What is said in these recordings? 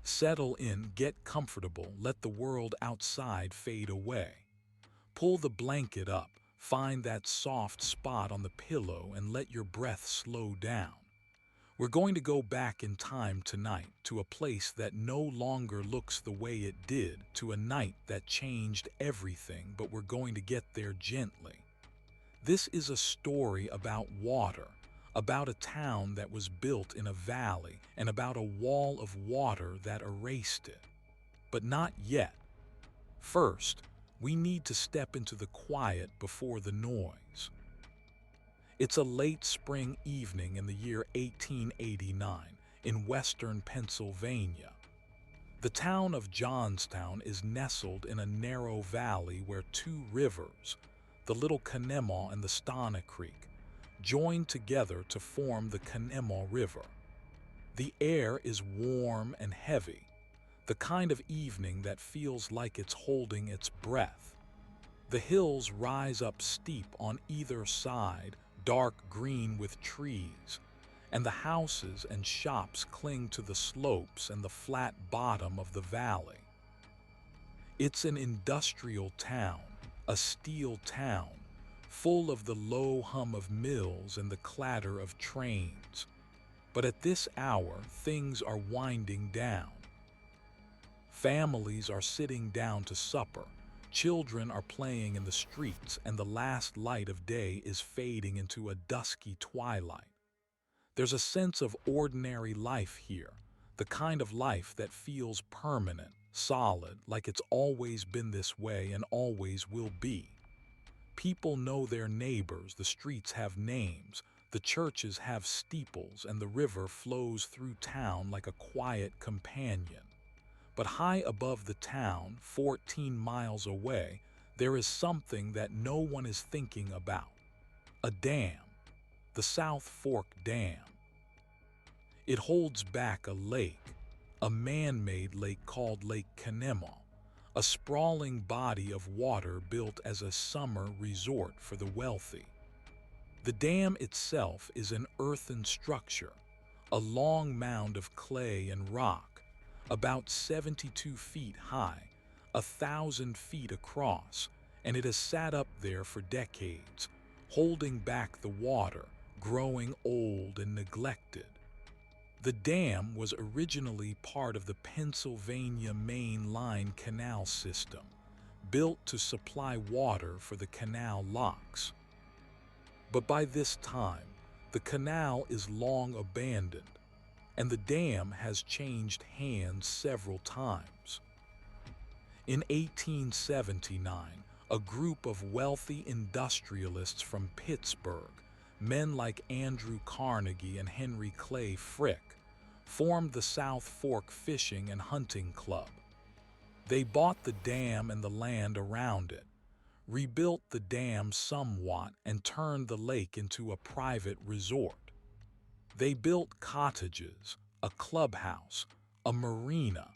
Settle in, get comfortable, let the world outside fade away. Pull the blanket up, find that soft spot on the pillow, and let your breath slow down. We're going to go back in time tonight to a place that no longer looks the way it did, to a night that changed everything, but we're going to get there gently. This is a story about water, about a town that was built in a valley, and about a wall of water that erased it. But not yet. First, we need to step into the quiet before the noise. It's a late spring evening in the year 1889 in western Pennsylvania. The town of Johnstown is nestled in a narrow valley where two rivers, the Little Kanemaw and the Stana Creek, join together to form the Kanemaw River. The air is warm and heavy, the kind of evening that feels like it's holding its breath. The hills rise up steep on either side, dark green with trees, and the houses and shops cling to the slopes and the flat bottom of the valley. It's an industrial town, a steel town, full of the low hum of mills and the clatter of trains. But at this hour, things are winding down. Families are sitting down to supper. Children are playing in the streets, and the last light of day is fading into a dusky twilight. There's a sense of ordinary life here, the kind of life that feels permanent, solid, like it's always been this way and always will be. People know their neighbors, the streets have names, the churches have steeples, and the river flows through town like a quiet companion. But high above the town, 14 miles away, there is something that no one is thinking about. A dam. The South Fork Dam. It holds back a lake, a man-made lake called Lake Kanemaw, a sprawling body of water built as a summer resort for the wealthy. The dam itself is an earthen structure, a long mound of clay and rock, about 72 feet high, 1,000 feet across, and it has sat up there for decades, holding back the water, growing old and neglected. The dam was originally part of the Pennsylvania Main Line Canal system, built to supply water for the canal locks. But by this time, the canal is long abandoned, and the dam has changed hands several times. In 1879, a group of wealthy industrialists from Pittsburgh, men like Andrew Carnegie and Henry Clay Frick, formed the South Fork Fishing and Hunting Club. They bought the dam and the land around it, rebuilt the dam somewhat, and turned the lake into a private resort. They built cottages, a clubhouse, a marina,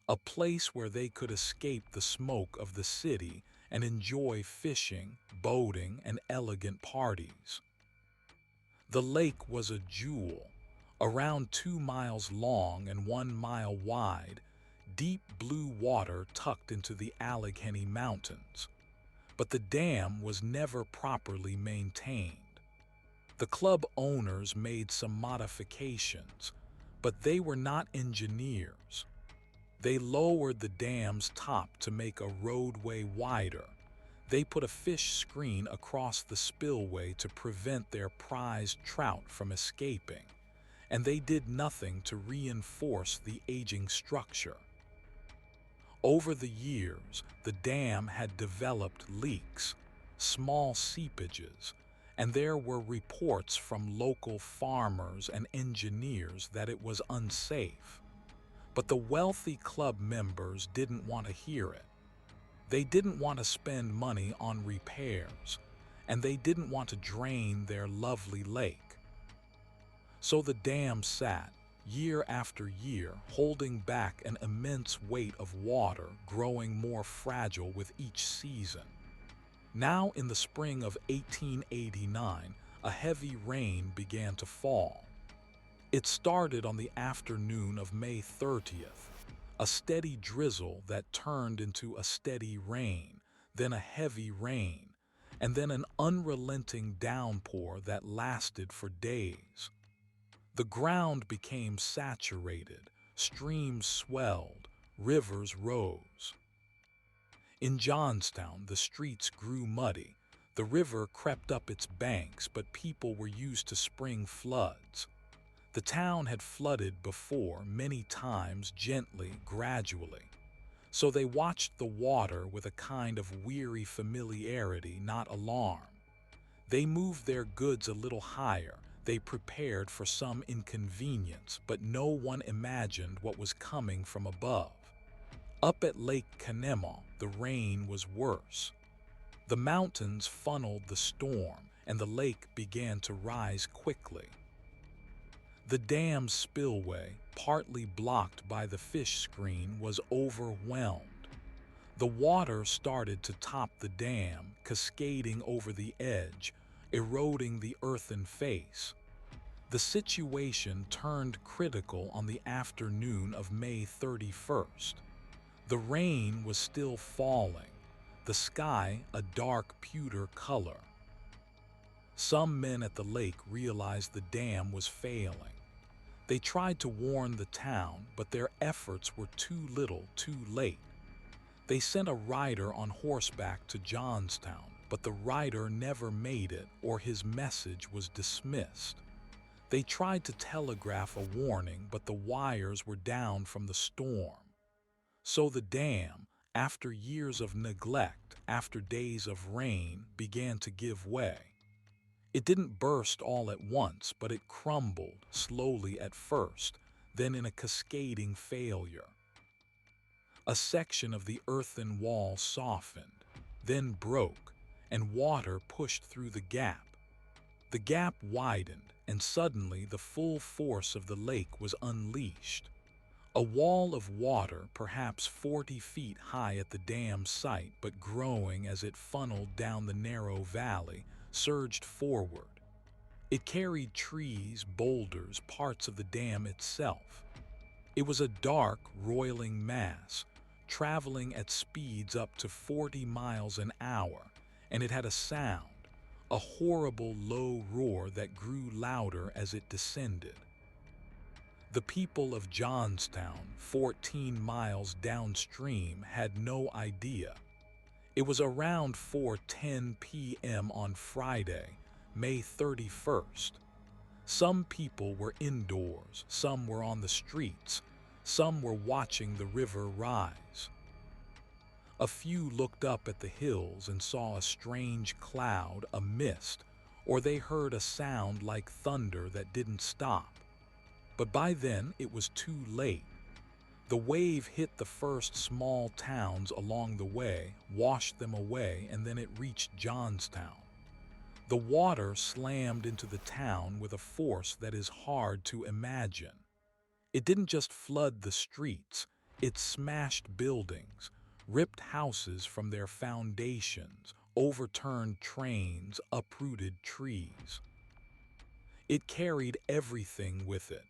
a place where they could escape the smoke of the city and enjoy fishing, boating, and elegant parties. The lake was a jewel, around 2 miles long and 1 mile wide, deep blue water tucked into the Allegheny Mountains. But the dam was never properly maintained. The club owners made some modifications, but they were not engineers. They lowered the dam's top to make a roadway wider. They put a fish screen across the spillway to prevent their prized trout from escaping, and they did nothing to reinforce the aging structure. Over the years, the dam had developed leaks, small seepages, and there were reports from local farmers and engineers that it was unsafe. But the wealthy club members didn't want to hear it. They didn't want to spend money on repairs, and they didn't want to drain their lovely lake. So the dam sat, year after year, holding back an immense weight of water, growing more fragile with each season. Now in the spring of 1889, a heavy rain began to fall. It started on the afternoon of May 30th. a steady drizzle that turned into a steady rain, then a heavy rain, and then an unrelenting downpour that lasted for days. The ground became saturated, streams swelled, rivers rose. In Johnstown, the streets grew muddy. The river crept up its banks, but people were used to spring floods. The town had flooded before, many times, gently, gradually. So they watched the water with a kind of weary familiarity, not alarm. They moved their goods a little higher. They prepared for some inconvenience, but no one imagined what was coming from above. Up at Lake Canema, the rain was worse. The mountains funneled the storm, and the lake began to rise quickly. The dam's spillway, partly blocked by the fish screen, was overwhelmed. The water started to top the dam, cascading over the edge, eroding the earthen face. The situation turned critical on the afternoon of May 31st. The rain was still falling, the sky a dark pewter color. Some men at the lake realized the dam was failing. They tried to warn the town, but their efforts were too little, too late. They sent a rider on horseback to Johnstown, but the rider never made it, or his message was dismissed. They tried to telegraph a warning, but the wires were down from the storm. So the dam, after years of neglect, after days of rain, began to give way. It didn't burst all at once, but it crumbled, slowly at first, then in a cascading failure. A section of the earthen wall softened, then broke, and water pushed through the gap. The gap widened, and suddenly the full force of the lake was unleashed. A wall of water, perhaps 40 feet high at the dam site, but growing as it funneled down the narrow valley, surged forward. It carried trees, boulders, parts of the dam itself. It was a dark, roiling mass, traveling at speeds up to 40 miles an hour, and it had a sound, a horrible low roar that grew louder as it descended. The people of Johnstown, 14 miles downstream, had no idea. It was around 4:10 p.m. on Friday, May 31st. Some people were indoors, some were on the streets, some were watching the river rise. A few looked up at the hills and saw a strange cloud, a mist, or they heard a sound like thunder that didn't stop. But by then it was too late. The wave hit the first small towns along the way, washed them away, and then it reached Johnstown. The water slammed into the town with a force that is hard to imagine. It didn't just flood the streets, it smashed buildings, ripped houses from their foundations, overturned trains, uprooted trees. It carried everything with it.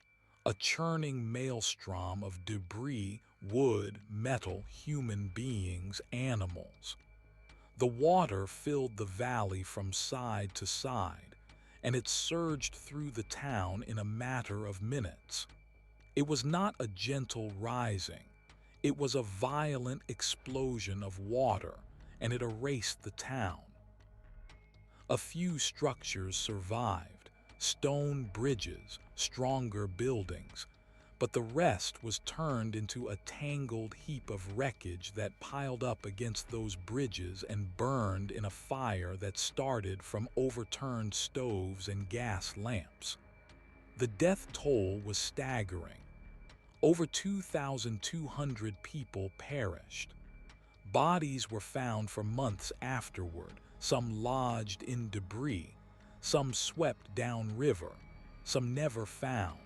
A churning maelstrom of debris, wood, metal, human beings, animals. The water filled the valley from side to side, and it surged through the town in a matter of minutes. It was not a gentle rising. It was a violent explosion of water, and it erased the town. A few structures survived, stone bridges, stronger buildings, but the rest was turned into a tangled heap of wreckage that piled up against those bridges and burned in a fire that started from overturned stoves and gas lamps. The death toll was staggering. Over 2,200 people perished. Bodies were found for months afterward, some lodged in debris, some swept downriver, some never found.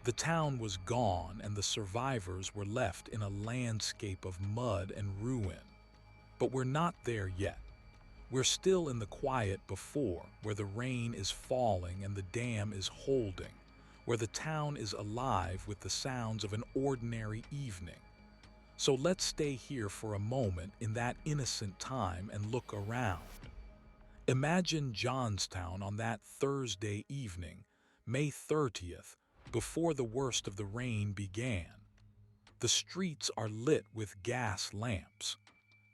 The town was gone, and the survivors were left in a landscape of mud and ruin. But we're not there yet. We're still in the quiet before, where the rain is falling and the dam is holding, where the town is alive with the sounds of an ordinary evening. So let's stay here for a moment in that innocent time and look around. Imagine Johnstown on that Thursday evening, May 30th, before the worst of the rain began. The streets are lit with gas lamps.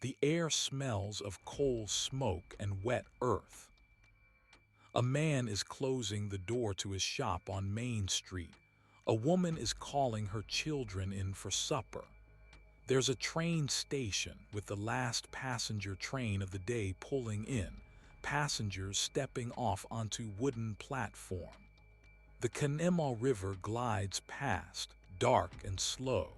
The air smells of coal smoke and wet earth. A man is closing the door to his shop on Main Street. A woman is calling her children in for supper. There's a train station with the last passenger train of the day pulling in, passengers stepping off onto wooden platform. The Kanema River glides past, dark and slow.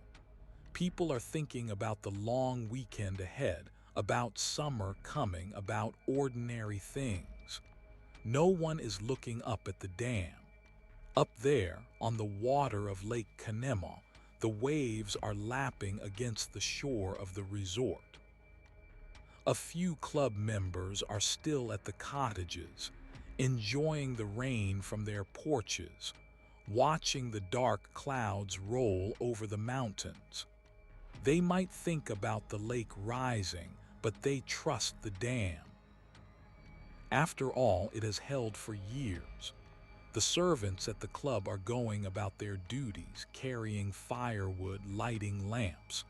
People are thinking about the long weekend ahead, about summer coming, about ordinary things. No one is looking up at the dam. Up there, on the water of Lake Kanema, the waves are lapping against the shore of the resort. A few club members are still at the cottages, enjoying the rain from their porches, watching the dark clouds roll over the mountains. They might think about the lake rising, but they trust the dam. After all, it has held for years. The servants at the club are going about their duties, carrying firewood, lighting lamps.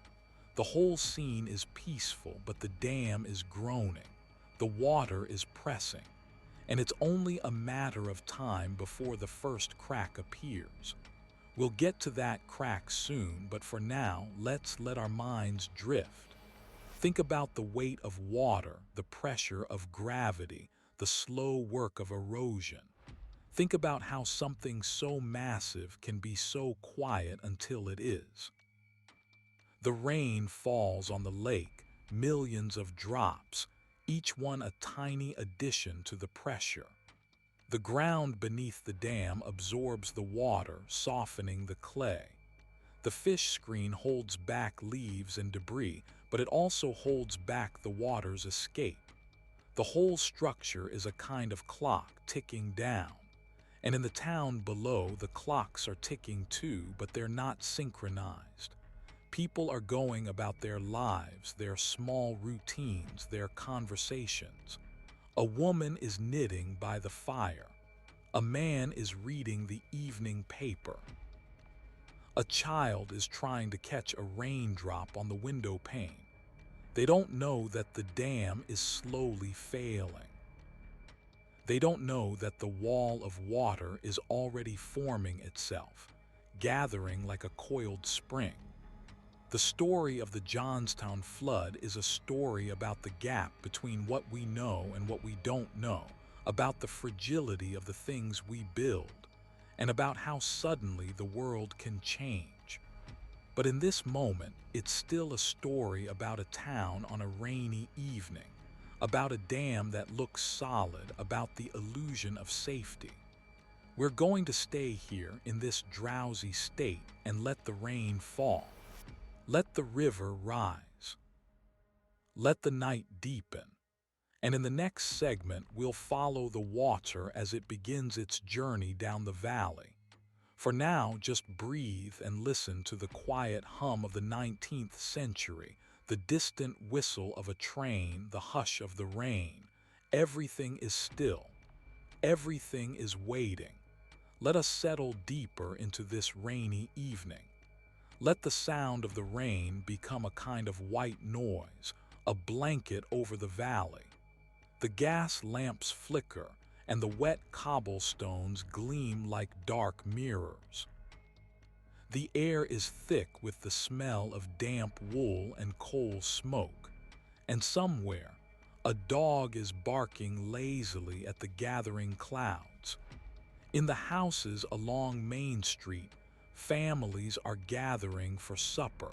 The whole scene is peaceful, but the dam is groaning. The water is pressing, and it's only a matter of time before the first crack appears. We'll get to that crack soon, but for now, let's let our minds drift. Think about the weight of water, the pressure of gravity, the slow work of erosion. Think about how something so massive can be so quiet until it is. The rain falls on the lake, millions of drops, each one a tiny addition to the pressure. The ground beneath the dam absorbs the water, softening the clay. The fish screen holds back leaves and debris, but it also holds back the water's escape. The whole structure is a kind of clock ticking down. And in the town below, the clocks are ticking too, but they're not synchronized. People are going about their lives, their small routines, their conversations. A woman is knitting by the fire. A man is reading the evening paper. A child is trying to catch a raindrop on the window pane. They don't know that the dam is slowly failing. They don't know that the wall of water is already forming itself, gathering like a coiled spring. The story of the Johnstown Flood is a story about the gap between what we know and what we don't know, about the fragility of the things we build, and about how suddenly the world can change. But in this moment, it's still a story about a town on a rainy evening, about a dam that looks solid, about the illusion of safety. We're going to stay here in this drowsy state and let the rain fall. Let the river rise. Let the night deepen. And in the next segment, we'll follow the water as it begins its journey down the valley. For now, just breathe and listen to the quiet hum of the 19th century, the distant whistle of a train, the hush of the rain. Everything is still. Everything is waiting. Let us settle deeper into this rainy evening. Let the sound of the rain become a kind of white noise, a blanket over the valley. The gas lamps flicker, and the wet cobblestones gleam like dark mirrors. The air is thick with the smell of damp wool and coal smoke, and somewhere, a dog is barking lazily at the gathering clouds. In the houses along Main Street, families are gathering for supper.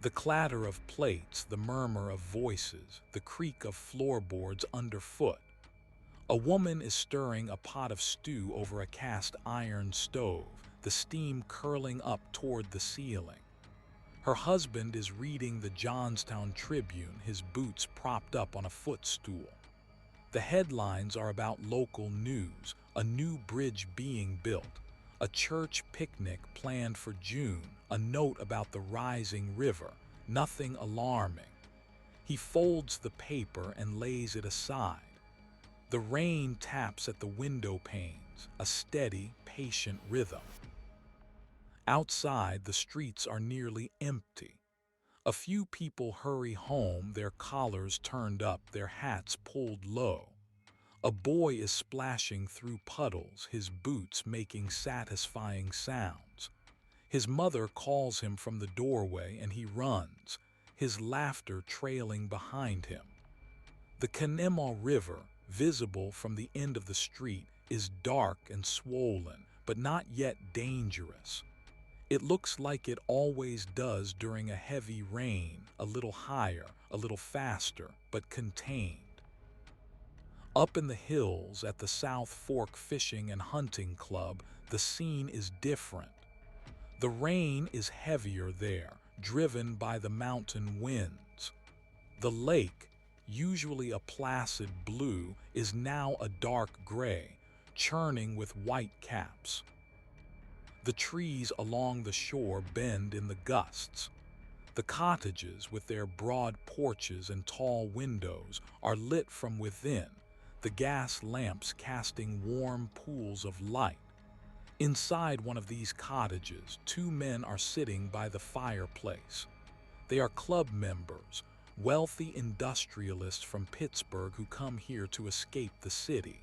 The clatter of plates, the murmur of voices, the creak of floorboards underfoot. A woman is stirring a pot of stew over a cast iron stove, the steam curling up toward the ceiling. Her husband is reading the Johnstown Tribune, his boots propped up on a footstool. The headlines are about local news, a new bridge being built, a church picnic planned for June, a note about the rising river, nothing alarming. He folds the paper and lays it aside. The rain taps at the window panes, a steady, patient rhythm. Outside, the streets are nearly empty. A few people hurry home, their collars turned up, their hats pulled low. A boy is splashing through puddles, his boots making satisfying sounds. His mother calls him from the doorway and he runs, his laughter trailing behind him. The Kanema River, visible from the end of the street, is dark and swollen, but not yet dangerous. It looks like it always does during a heavy rain, a little higher, a little faster, but contained. Up in the hills at the South Fork Fishing and Hunting Club, the scene is different. The rain is heavier there, driven by the mountain winds. The lake, usually a placid blue, is now a dark gray, churning with white caps. The trees along the shore bend in the gusts. The cottages, with their broad porches and tall windows, are lit from within, the gas lamps casting warm pools of light. Inside one of these cottages, two men are sitting by the fireplace. They are club members, wealthy industrialists from Pittsburgh who come here to escape the city.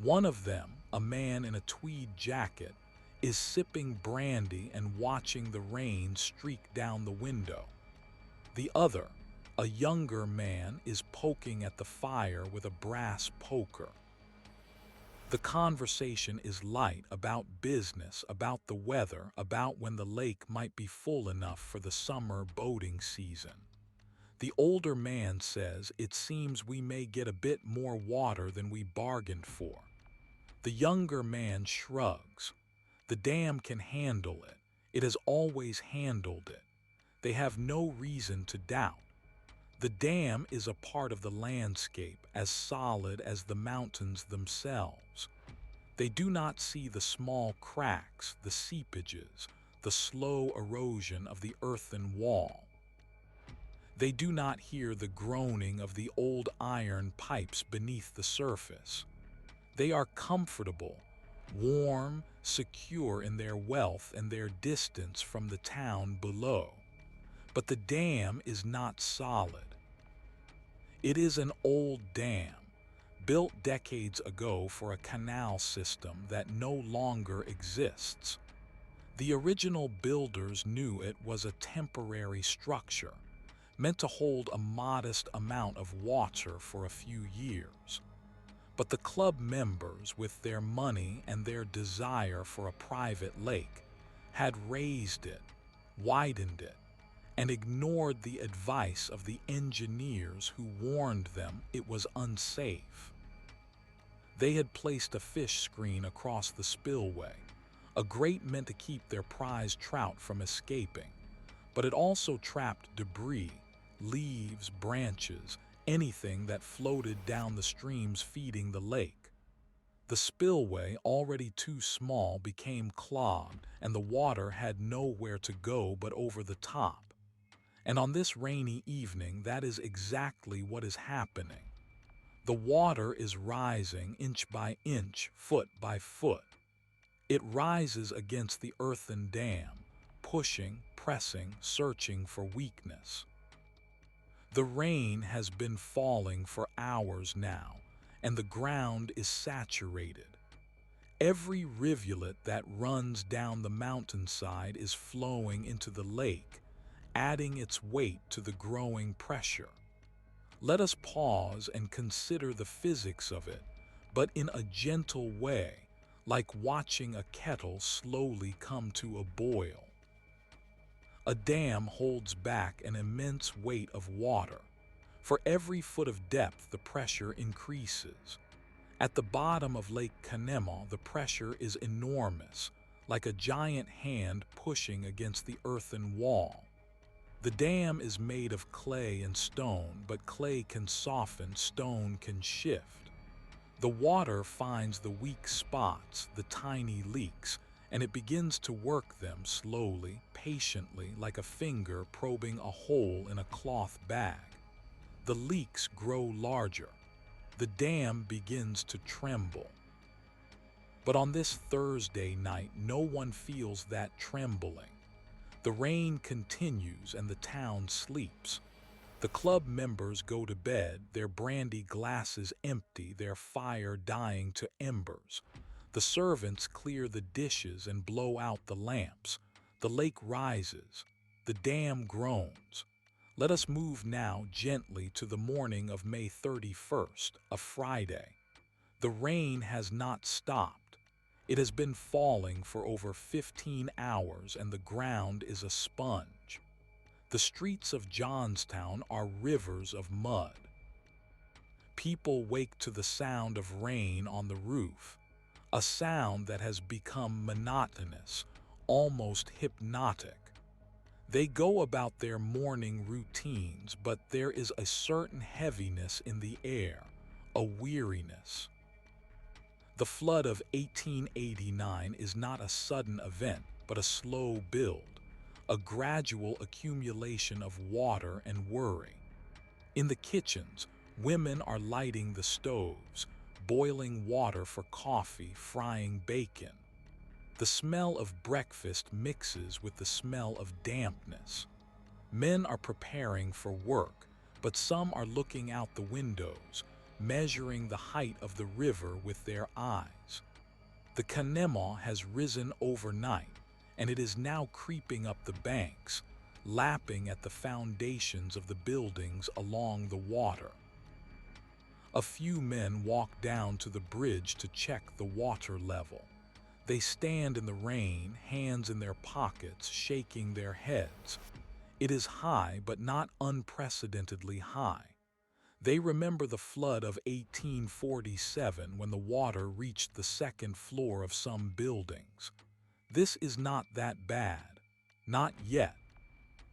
One of them, a man in a tweed jacket, is sipping brandy and watching the rain streak down the window. The other, a younger man, is poking at the fire with a brass poker. The conversation is light, about business, about the weather, about when the lake might be full enough for the summer boating season. The older man says, "It seems we may get a bit more water than we bargained for." The younger man shrugs. The dam can handle it. It has always handled it. They have no reason to doubt. The dam is a part of the landscape, as solid as the mountains themselves. They do not see the small cracks, the seepages, the slow erosion of the earthen wall. They do not hear the groaning of the old iron pipes beneath the surface. They are comfortable, warm, secure in their wealth and their distance from the town below. But the dam is not solid. It is an old dam, built decades ago for a canal system that no longer exists. The original builders knew it was a temporary structure, meant to hold a modest amount of water for a few years. But the club members, with their money and their desire for a private lake, had raised it, widened it, and ignored the advice of the engineers who warned them it was unsafe. They had placed a fish screen across the spillway, a grate meant to keep their prized trout from escaping, but it also trapped debris, leaves, branches, anything that floated down the streams feeding the lake. The spillway, already too small, became clogged, and the water had nowhere to go but over the top. And on this rainy evening, that is exactly what is happening. The water is rising inch by inch, foot by foot. It rises against the earthen dam, pushing, pressing, searching for weakness. The rain has been falling for hours now, and the ground is saturated. Every rivulet that runs down the mountainside is flowing into the lake, adding its weight to the growing pressure. Let us pause and consider the physics of it, but in a gentle way, like watching a kettle slowly come to a boil. A dam holds back an immense weight of water. For every foot of depth, the pressure increases. At the bottom of Lake Kanema, the pressure is enormous, like a giant hand pushing against the earthen wall. The dam is made of clay and stone, but clay can soften, stone can shift. The water finds the weak spots, the tiny leaks, and it begins to work them slowly, patiently, like a finger probing a hole in a cloth bag. The leaks grow larger. The dam begins to tremble. But on this Thursday night, no one feels that trembling. The rain continues and the town sleeps. The club members go to bed, their brandy glasses empty, their fire dying to embers. The servants clear the dishes and blow out the lamps. The lake rises. The dam groans. Let us move now gently to the morning of May 31st, a Friday. The rain has not stopped. It has been falling for over 15 hours and the ground is a sponge. The streets of Johnstown are rivers of mud. People wake to the sound of rain on the roof, a sound that has become monotonous, almost hypnotic. They go about their morning routines, but there is a certain heaviness in the air, a weariness. The flood of 1889 is not a sudden event, but a slow build, a gradual accumulation of water and worry. In the kitchens, women are lighting the stoves, boiling water for coffee, frying bacon. The smell of breakfast mixes with the smell of dampness. Men are preparing for work, but some are looking out the windows, measuring the height of the river with their eyes. The Kanema has risen overnight, and it is now creeping up the banks, lapping at the foundations of the buildings along the water. A few men walk down to the bridge to check the water level. They stand in the rain, hands in their pockets, shaking their heads. It is high, but not unprecedentedly high. They remember the flood of 1847 when the water reached the second floor of some buildings. This is not that bad. Not yet.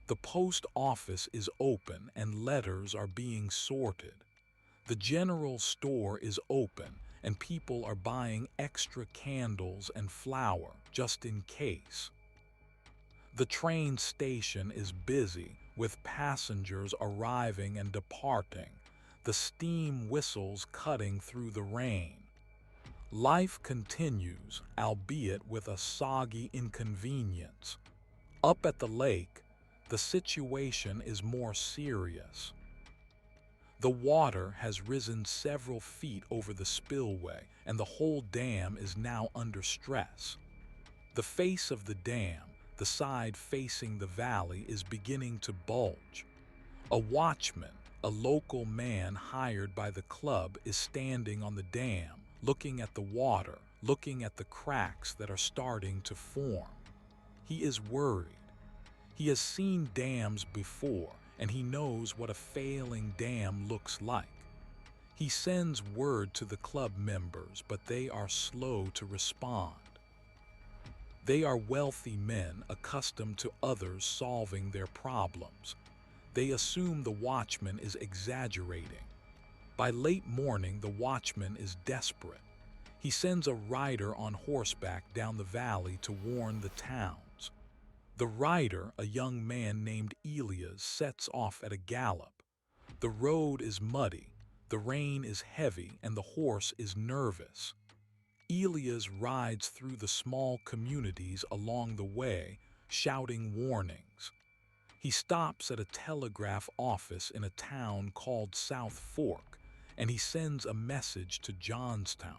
The post office is open and letters are being sorted. The general store is open and people are buying extra candles and flour just in case. The train station is busy with passengers arriving and departing, the steam whistles cutting through the rain. Life continues, albeit with a soggy inconvenience. Up at the lake, the situation is more serious. The water has risen several feet over the spillway, and the whole dam is now under stress. The face of the dam, the side facing the valley, is beginning to bulge. A watchman, a local man hired by the club, is standing on the dam, looking at the water, looking at the cracks that are starting to form. He is worried. He has seen dams before, and he knows what a failing dam looks like. He sends word to the club members, but they are slow to respond. They are wealthy men accustomed to others solving their problems. They assume the watchman is exaggerating. By late morning, the watchman is desperate. He sends a rider on horseback down the valley to warn the towns. The rider, a young man named Elias, sets off at a gallop. The road is muddy, the rain is heavy, and the horse is nervous. Elias rides through the small communities along the way, shouting warnings. He stops at a telegraph office in a town called South Fork, and he sends a message to Johnstown.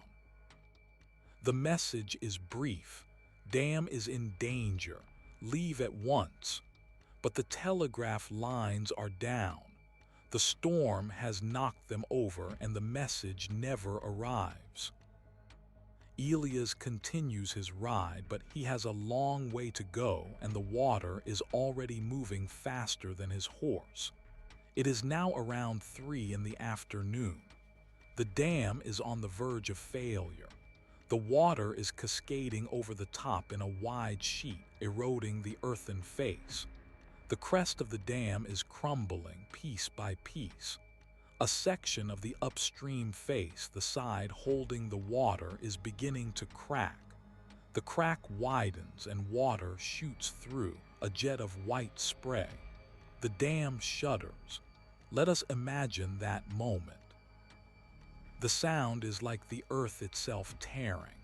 The message is brief. Dam is in danger. Leave at once. But the telegraph lines are down. The storm has knocked them over and the message never arrives. Elias continues his ride, but he has a long way to go and the water is already moving faster than his horse. It is now around 3 in the afternoon. The dam is on the verge of failure. The water is cascading over the top in a wide sheet, eroding the earthen face. The crest of the dam is crumbling piece by piece. A section of the upstream face, the side holding the water, is beginning to crack. The crack widens and water shoots through, a jet of white spray. The dam shudders. Let us imagine that moment. The sound is like the earth itself tearing,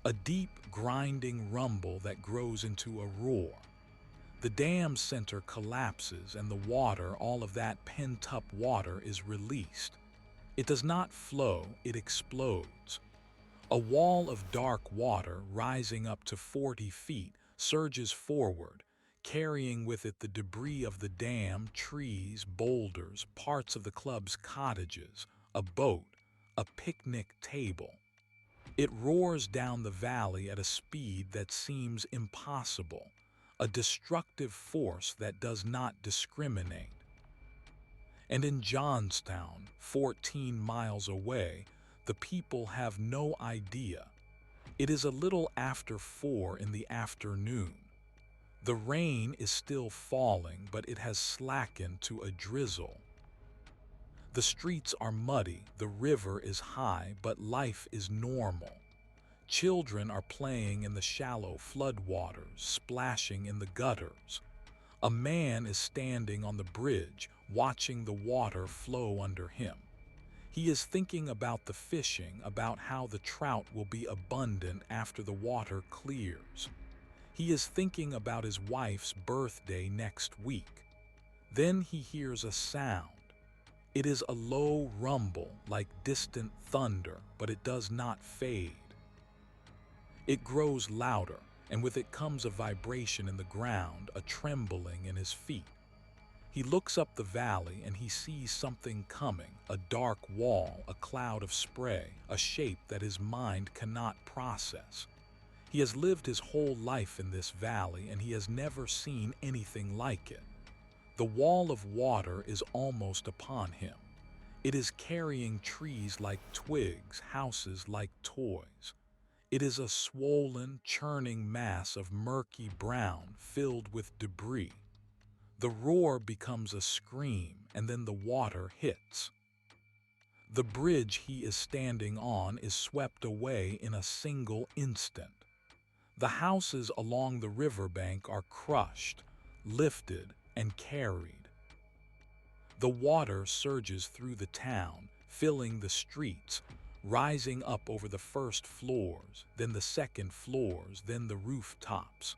a deep, grinding rumble that grows into a roar. The dam's center collapses and the water, all of that pent-up water, is released. It does not flow, it explodes. A wall of dark water rising up to 40 feet surges forward, carrying with it the debris of the dam, trees, boulders, parts of the club's cottages, a boat, a picnic table. It roars down the valley at a speed that seems impossible, a destructive force that does not discriminate. And in Johnstown, 14 miles away, the people have no idea. It is a little after 4 in the afternoon. The rain is still falling, but it has slackened to a drizzle. The streets are muddy, the river is high, but life is normal. Children are playing in the shallow floodwaters, splashing in the gutters. A man is standing on the bridge, watching the water flow under him. He is thinking about the fishing, about how the trout will be abundant after the water clears. He is thinking about his wife's birthday next week. Then he hears a sound. It is a low rumble, like distant thunder, but it does not fade. It grows louder, and with it comes a vibration in the ground, a trembling in his feet. He looks up the valley and he sees something coming, a dark wall, a cloud of spray, a shape that his mind cannot process. He has lived his whole life in this valley and he has never seen anything like it. The wall of water is almost upon him. It is carrying trees like twigs, houses like toys. It is a swollen, churning mass of murky brown filled with debris. The roar becomes a scream, and then the water hits. The bridge he is standing on is swept away in a single instant. The houses along the riverbank are crushed, lifted, and carried. The water surges through the town, filling the streets, rising up over the first floors, then the second floors, then the rooftops.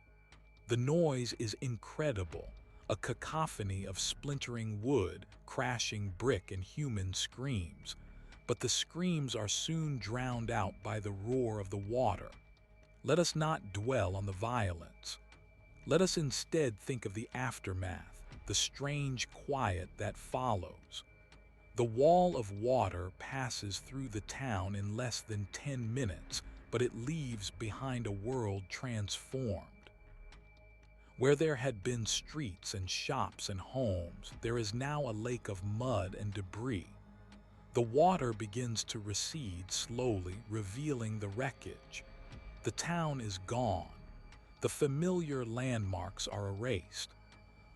The noise is incredible. A cacophony of splintering wood, crashing brick, and human screams. But the screams are soon drowned out by the roar of the water. Let us not dwell on the violence. Let us instead think of the aftermath, the strange quiet that follows. The wall of water passes through the town in less than 10 minutes, but it leaves behind a world transformed. Where there had been streets and shops and homes, there is now a lake of mud and debris. The water begins to recede slowly, revealing the wreckage. The town is gone. The familiar landmarks are erased.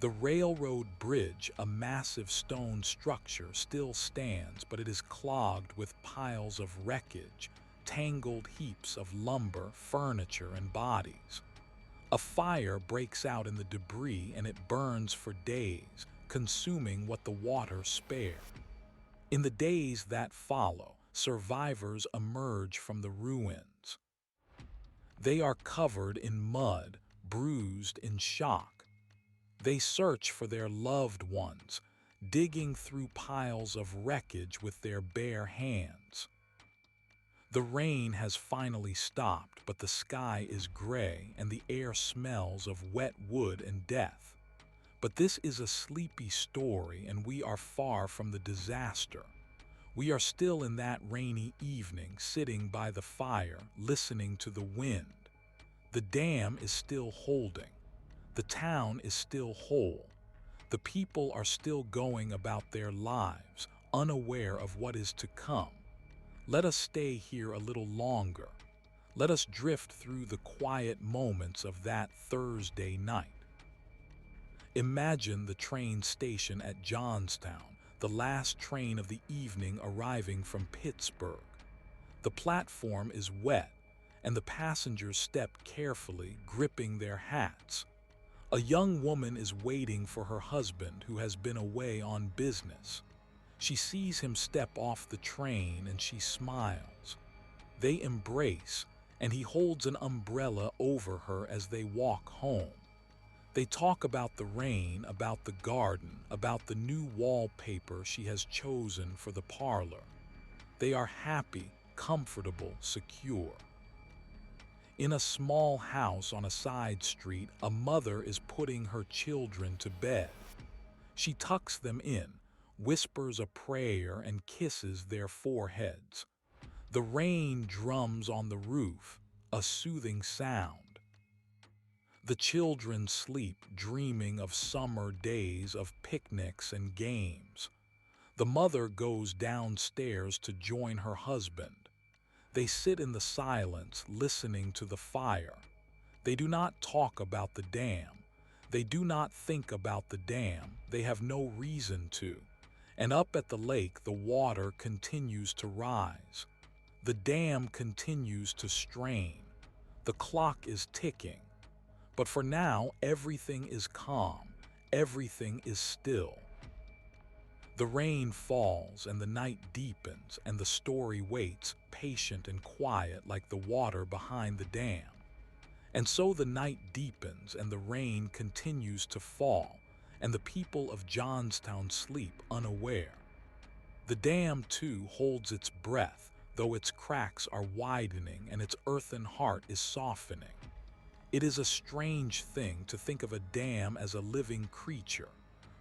The railroad bridge, a massive stone structure, still stands, but it is clogged with piles of wreckage, tangled heaps of lumber, furniture, and bodies. A fire breaks out in the debris and it burns for days, consuming what the water spared. In the days that follow, survivors emerge from the ruins. They are covered in mud, bruised in shock. They search for their loved ones, digging through piles of wreckage with their bare hands. The rain has finally stopped, but the sky is gray and the air smells of wet wood and death. But this is a sleepy story and we are far from the disaster. We are still in that rainy evening, sitting by the fire, listening to the wind. The dam is still holding. The town is still whole. The people are still going about their lives, unaware of what is to come. Let us stay here a little longer. Let us drift through the quiet moments of that Thursday night. Imagine the train station at Johnstown, the last train of the evening arriving from Pittsburgh. The platform is wet, and the passengers step carefully, gripping their hats. A young woman is waiting for her husband who has been away on business. She sees him step off the train and she smiles. They embrace, and he holds an umbrella over her as they walk home. They talk about the rain, about the garden, about the new wallpaper she has chosen for the parlor. They are happy, comfortable, secure. In a small house on a side street, a mother is putting her children to bed. She tucks them in, whispers a prayer, and kisses their foreheads. The rain drums on the roof, a soothing sound. The children sleep, dreaming of summer days, of picnics and games. The mother goes downstairs to join her husband. They sit in the silence, listening to the fire. They do not talk about the dam. They do not think about the dam. They have no reason to. And up at the lake, the water continues to rise. The dam continues to strain. The clock is ticking. But for now, everything is calm. Everything is still. The rain falls and the night deepens, and the story waits, patient and quiet like the water behind the dam. And so the night deepens and the rain continues to fall, and the people of Johnstown sleep unaware. The dam, too, holds its breath, though its cracks are widening and its earthen heart is softening. It is a strange thing to think of a dam as a living creature,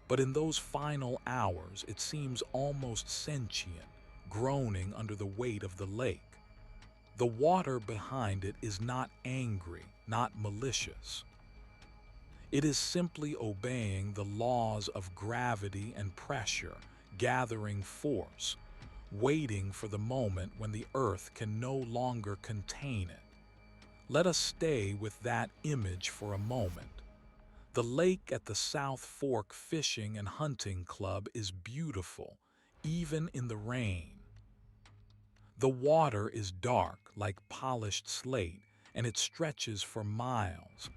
but in those final hours it seems almost sentient, groaning under the weight of the lake. The water behind it is not angry, not malicious. It is simply obeying the laws of gravity and pressure, gathering force, waiting for the moment when the earth can no longer contain it. Let us stay with that image for a moment. The lake at the South Fork Fishing and Hunting Club is beautiful, even in the rain. The water is dark, like polished slate, and it stretches for miles,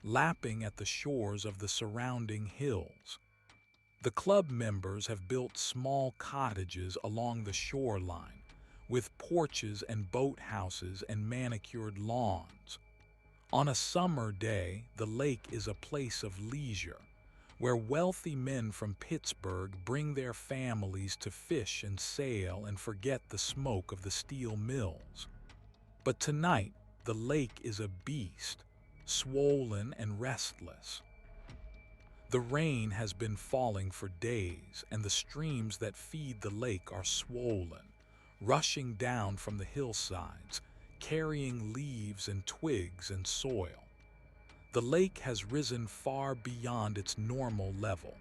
lapping at the shores of the surrounding hills. The club members have built small cottages along the shoreline, with porches and boathouses and manicured lawns. On a summer day, the lake is a place of leisure, where wealthy men from Pittsburgh bring their families to fish and sail and forget the smoke of the steel mills. But tonight, the lake is a beast, swollen and restless. The rain has been falling for days, and the streams that feed the lake are swollen, rushing down from the hillsides, carrying leaves and twigs and soil. The lake has risen far beyond its normal level,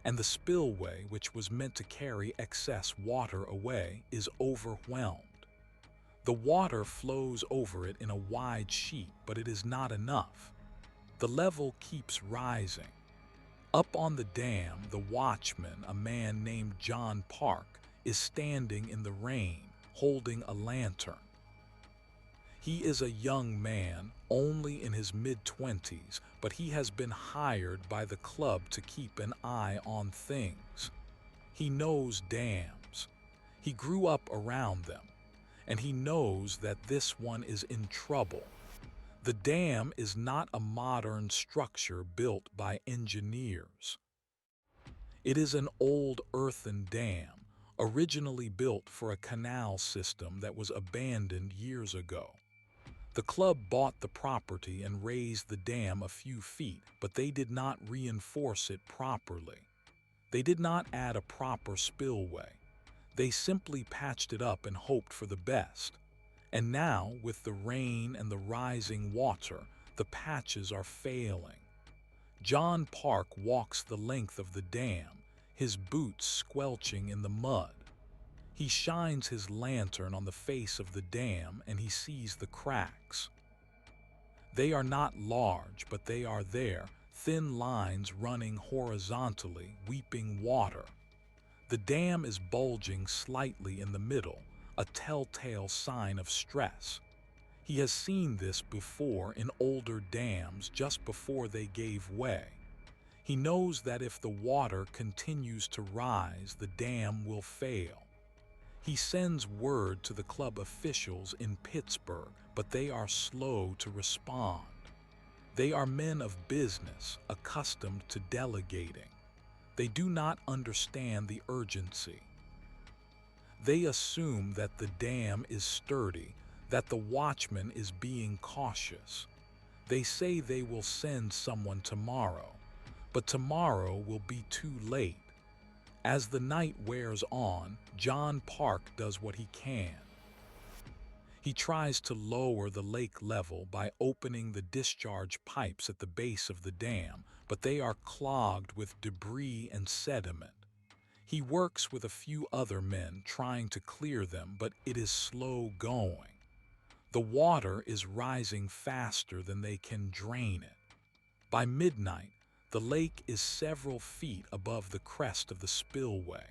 and the spillway, which was meant to carry excess water away, is overwhelmed. The water flows over it in a wide sheet, but it is not enough. The level keeps rising. Up on the dam, the watchman, a man named John Park, is standing in the rain, holding a lantern. He is a young man, only in his mid-20s, but he has been hired by the club to keep an eye on things. He knows dams. He grew up around them, and he knows that this one is in trouble. The dam is not a modern structure built by engineers. It is an old earthen dam, originally built for a canal system that was abandoned years ago. The club bought the property and raised the dam a few feet, but they did not reinforce it properly. They did not add a proper spillway. They simply patched it up and hoped for the best. And now, with the rain and the rising water, the patches are failing. John Park walks the length of the dam, his boots squelching in the mud. He shines his lantern on the face of the dam and he sees the cracks. They are not large, but they are there, thin lines running horizontally, weeping water. The dam is bulging slightly in the middle, a telltale sign of stress. He has seen this before in older dams just before they gave way. He knows that if the water continues to rise, the dam will fail. He sends word to the club officials in Pittsburgh, but they are slow to respond. They are men of business, accustomed to delegating. They do not understand the urgency. They assume that the dam is sturdy, that the watchman is being cautious. They say they will send someone tomorrow, but tomorrow will be too late. As the night wears on, John Park does what he can. He tries to lower the lake level by opening the discharge pipes at the base of the dam, but they are clogged with debris and sediment. He works with a few other men trying to clear them, but it is slow going. The water is rising faster than they can drain it. By midnight, the lake is several feet above the crest of the spillway.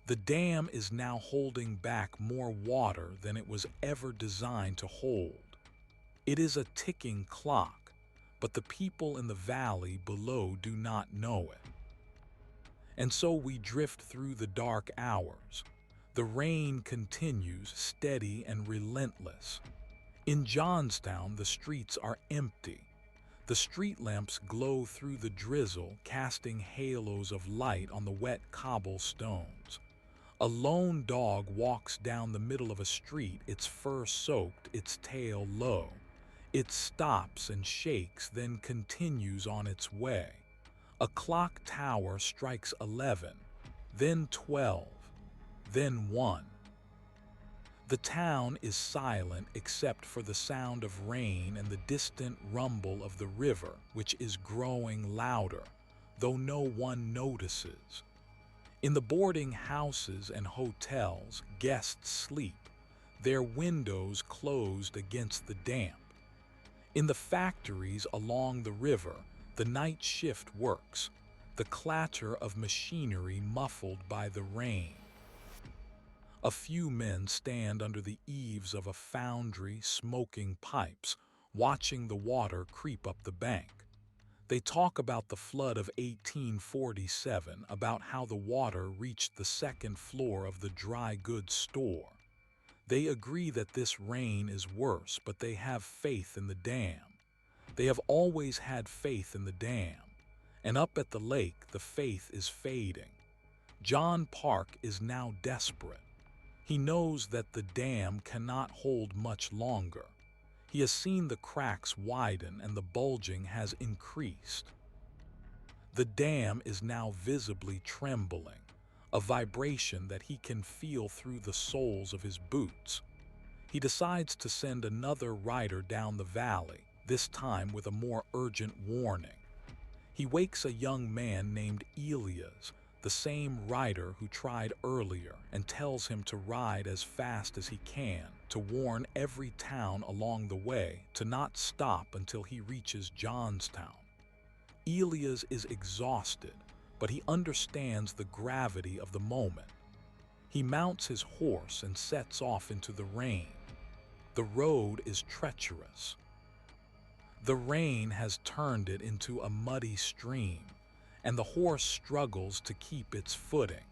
The dam is now holding back more water than it was ever designed to hold. It is a ticking clock, but the people in the valley below do not know it. And so we drift through the dark hours. The rain continues, steady and relentless. In Johnstown, the streets are empty. The street lamps glow through the drizzle, casting halos of light on the wet cobblestones. A lone dog walks down the middle of a street, its fur soaked, its tail low. It stops and shakes, then continues on its way. A clock tower strikes 11, then 12, then 1. The town is silent except for the sound of rain and the distant rumble of the river, which is growing louder, though no one notices. In the boarding houses and hotels, guests sleep, their windows closed against the damp. In the factories along the river, the night shift works, the clatter of machinery muffled by the rain. A few men stand under the eaves of a foundry, smoking pipes, watching the water creep up the bank. They talk about the flood of 1847, about how the water reached the second floor of the dry goods store. They agree that this rain is worse, but they have faith in the dam. They have always had faith in the dam, and up at the lake the faith is fading. John Park is now desperate. He knows that the dam cannot hold much longer. He has seen the cracks widen and the bulging has increased. The dam is now visibly trembling, a vibration that he can feel through the soles of his boots. He decides to send another rider down the valley, this time with a more urgent warning. He wakes a young man named Elias, the same rider who tried earlier, and tells him to ride as fast as he can, to warn every town along the way to not stop until he reaches Johnstown. Elias is exhausted, but he understands the gravity of the moment. He mounts his horse and sets off into the rain. The road is treacherous. The rain has turned it into a muddy stream, and the horse struggles to keep its footing.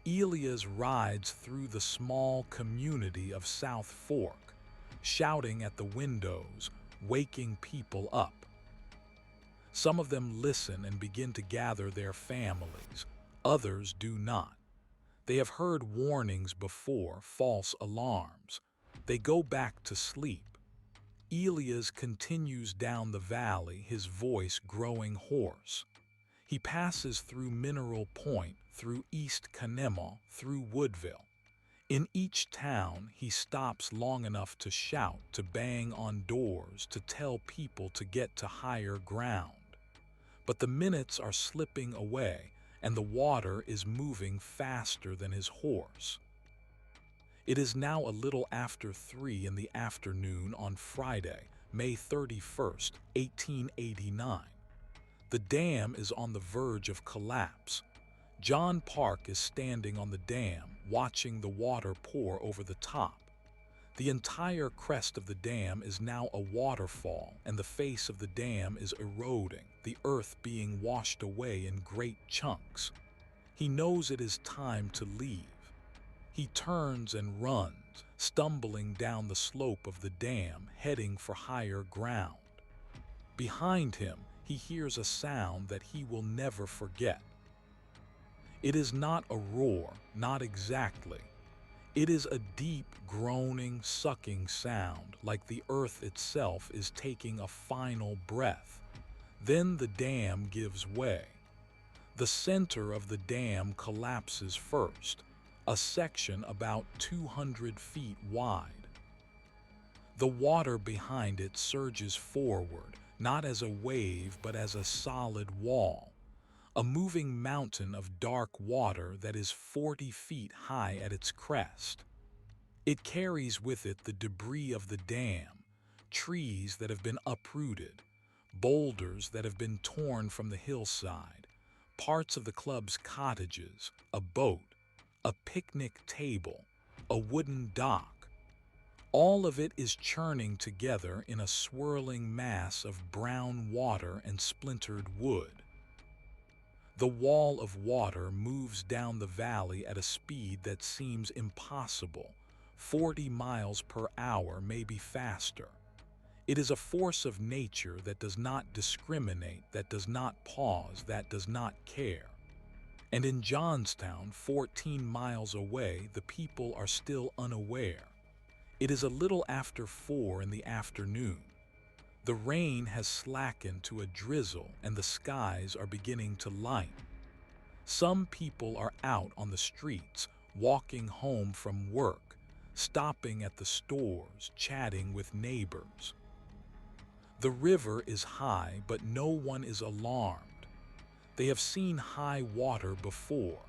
Elias rides through the small community of South Fork, shouting at the windows, waking people up. Some of them listen and begin to gather their families. Others do not. They have heard warnings before, false alarms. They go back to sleep. Elias continues down the valley, his voice growing hoarse. He passes through Mineral Point, through East Canema, through Woodville. In each town, he stops long enough to shout, to bang on doors, to tell people to get to higher ground. But the minutes are slipping away, and the water is moving faster than his horse. It is now a little after 3 in the afternoon on Friday, May 31st, 1889. The dam is on the verge of collapse. John Park is standing on the dam, watching the water pour over the top. The entire crest of the dam is now a waterfall, and the face of the dam is eroding, the earth being washed away in great chunks. He knows it is time to leave. He turns and runs, stumbling down the slope of the dam, heading for higher ground. Behind him, he hears a sound that he will never forget. It is not a roar, not exactly. It is a deep, groaning, sucking sound, like the earth itself is taking a final breath. Then the dam gives way. The center of the dam collapses first, a section about 200 feet wide. The water behind it surges forward, not as a wave but as a solid wall, a moving mountain of dark water that is 40 feet high at its crest. It carries with it the debris of the dam, trees that have been uprooted, boulders that have been torn from the hillside, parts of the club's cottages, a boat, a picnic table, a wooden dock. All of it is churning together in a swirling mass of brown water and splintered wood. The wall of water moves down the valley at a speed that seems impossible, 40 miles per hour, maybe faster. It is a force of nature that does not discriminate, that does not pause, that does not care. And in Johnstown, 14 miles away, the people are still unaware. It is a little after 4 in the afternoon. The rain has slackened to a drizzle and the skies are beginning to lighten. Some people are out on the streets, walking home from work, stopping at the stores, chatting with neighbors. The river is high, but no one is alarmed. They have seen high water before.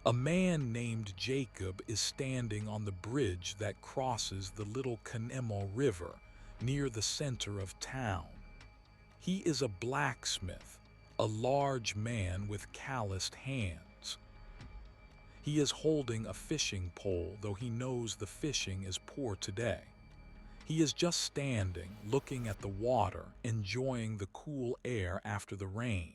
A man named Jacob is standing on the bridge that crosses the Little Canemo River near the center of town. He is a blacksmith, a large man with calloused hands. He is holding a fishing pole, though he knows the fishing is poor today. He is just standing, looking at the water, enjoying the cool air after the rain.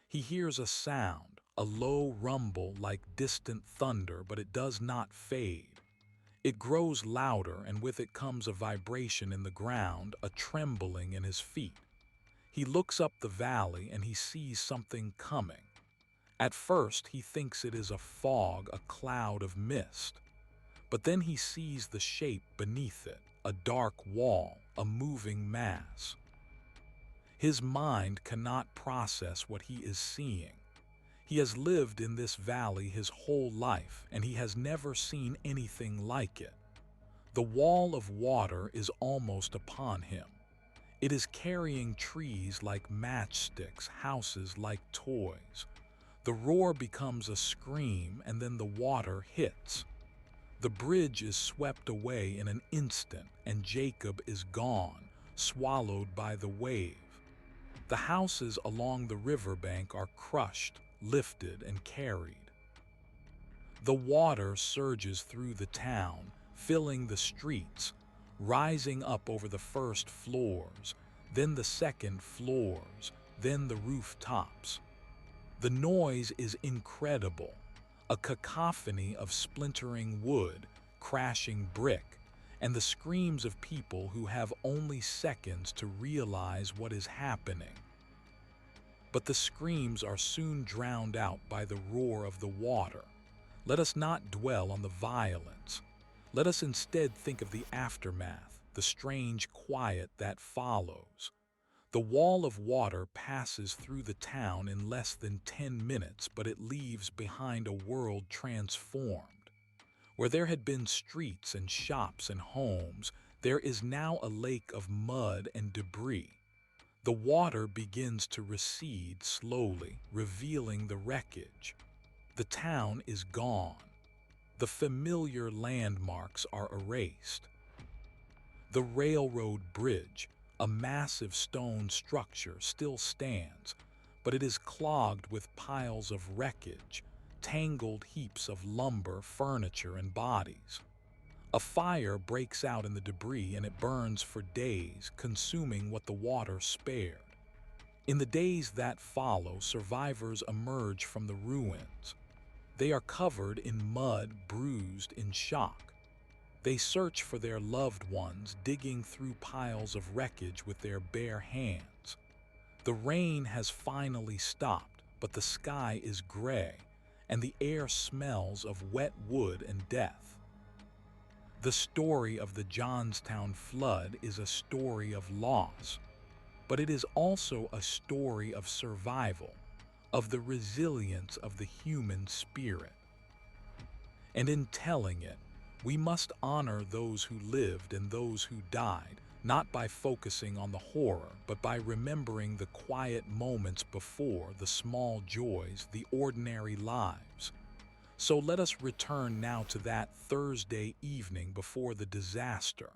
He hears a sound, a low rumble like distant thunder, but it does not fade. It grows louder, and with it comes a vibration in the ground, a trembling in his feet. He looks up the valley and he sees something coming. At first, he thinks it is a fog, a cloud of mist. But then he sees the shape beneath it, a dark wall, a moving mass. His mind cannot process what he is seeing. He has lived in this valley his whole life, and he has never seen anything like it. The wall of water is almost upon him. It is carrying trees like matchsticks, houses like toys. The roar becomes a scream, and then the water hits. The bridge is swept away in an instant, and Jacob is gone, swallowed by the wave. The houses along the riverbank are crushed, lifted, and carried. The water surges through the town, filling the streets, rising up over the first floors, then the second floors, then the rooftops. The noise is incredible, a cacophony of splintering wood, crashing brick, and the screams of people who have only seconds to realize what is happening. But the screams are soon drowned out by the roar of the water. Let us not dwell on the violence. Let us instead think of the aftermath, the strange quiet that follows. The wall of water passes through the town in less than 10 minutes, but it leaves behind a world transformed. Where there had been streets and shops and homes, there is now a lake of mud and debris. The water begins to recede slowly, revealing the wreckage. The town is gone. The familiar landmarks are erased. The railroad bridge, a massive stone structure, still stands, but it is clogged with piles of wreckage, tangled heaps of lumber, furniture, and bodies. A fire breaks out in the debris and it burns for days, consuming what the water spared. In the days that follow, survivors emerge from the ruins. They are covered in mud, bruised, in shock. They search for their loved ones, digging through piles of wreckage with their bare hands. The rain has finally stopped, but the sky is gray, and the air smells of wet wood and death. The story of the Johnstown Flood is a story of loss, but it is also a story of survival, of the resilience of the human spirit. And in telling it, we must honor those who lived and those who died, not by focusing on the horror, but by remembering the quiet moments before, the small joys, the ordinary lives. So let us return now to that Thursday evening before the disaster.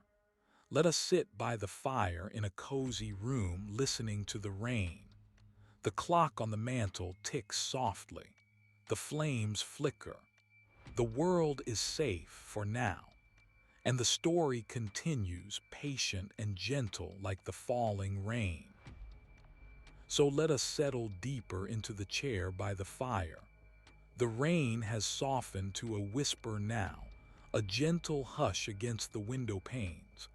Let us sit by the fire in a cozy room listening to the rain. The clock on the mantel ticks softly. The flames flicker. The world is safe for now. And the story continues, patient and gentle like the falling rain. So let us settle deeper into the chair by the fire. The rain has softened to a whisper now, a gentle hush against the window panes.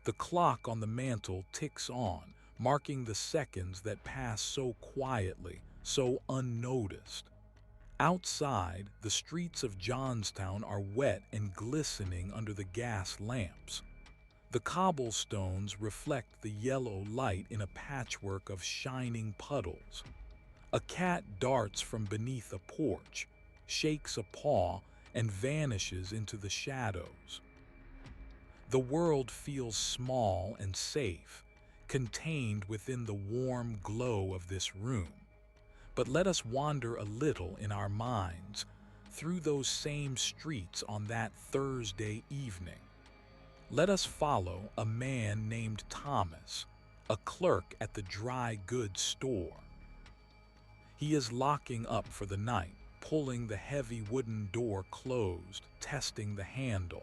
The clock on the mantel ticks on, marking the seconds that pass so quietly, so unnoticed. Outside, the streets of Johnstown are wet and glistening under the gas lamps. The cobblestones reflect the yellow light in a patchwork of shining puddles. A cat darts from beneath a porch, shakes a paw, and vanishes into the shadows. The world feels small and safe, contained within the warm glow of this room. But let us wander a little in our minds through those same streets on that Thursday evening. Let us follow a man named Thomas, a clerk at the dry goods store. He is locking up for the night, pulling the heavy wooden door closed, testing the handle.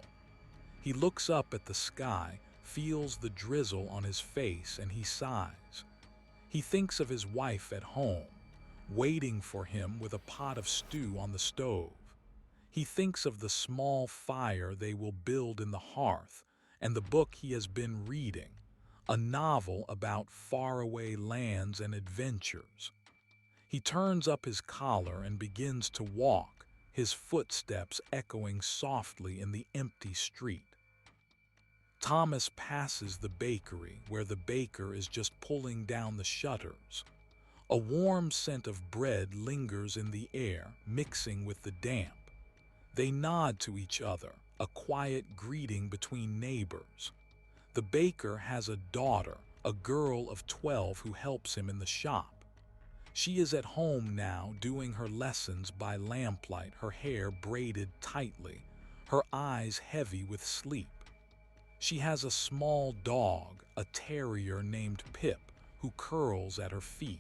He looks up at the sky, feels the drizzle on his face, and he sighs. He thinks of his wife at home, waiting for him with a pot of stew on the stove. He thinks of the small fire they will build in the hearth and the book he has been reading, a novel about faraway lands and adventures. He turns up his collar and begins to walk, his footsteps echoing softly in the empty street. Thomas passes the bakery where the baker is just pulling down the shutters. A warm scent of bread lingers in the air, mixing with the damp. They nod to each other, a quiet greeting between neighbors. The baker has a daughter, a girl of 12 who helps him in the shop. She is at home now doing her lessons by lamplight, her hair braided tightly, her eyes heavy with sleep. She has a small dog, a terrier named Pip, who curls at her feet.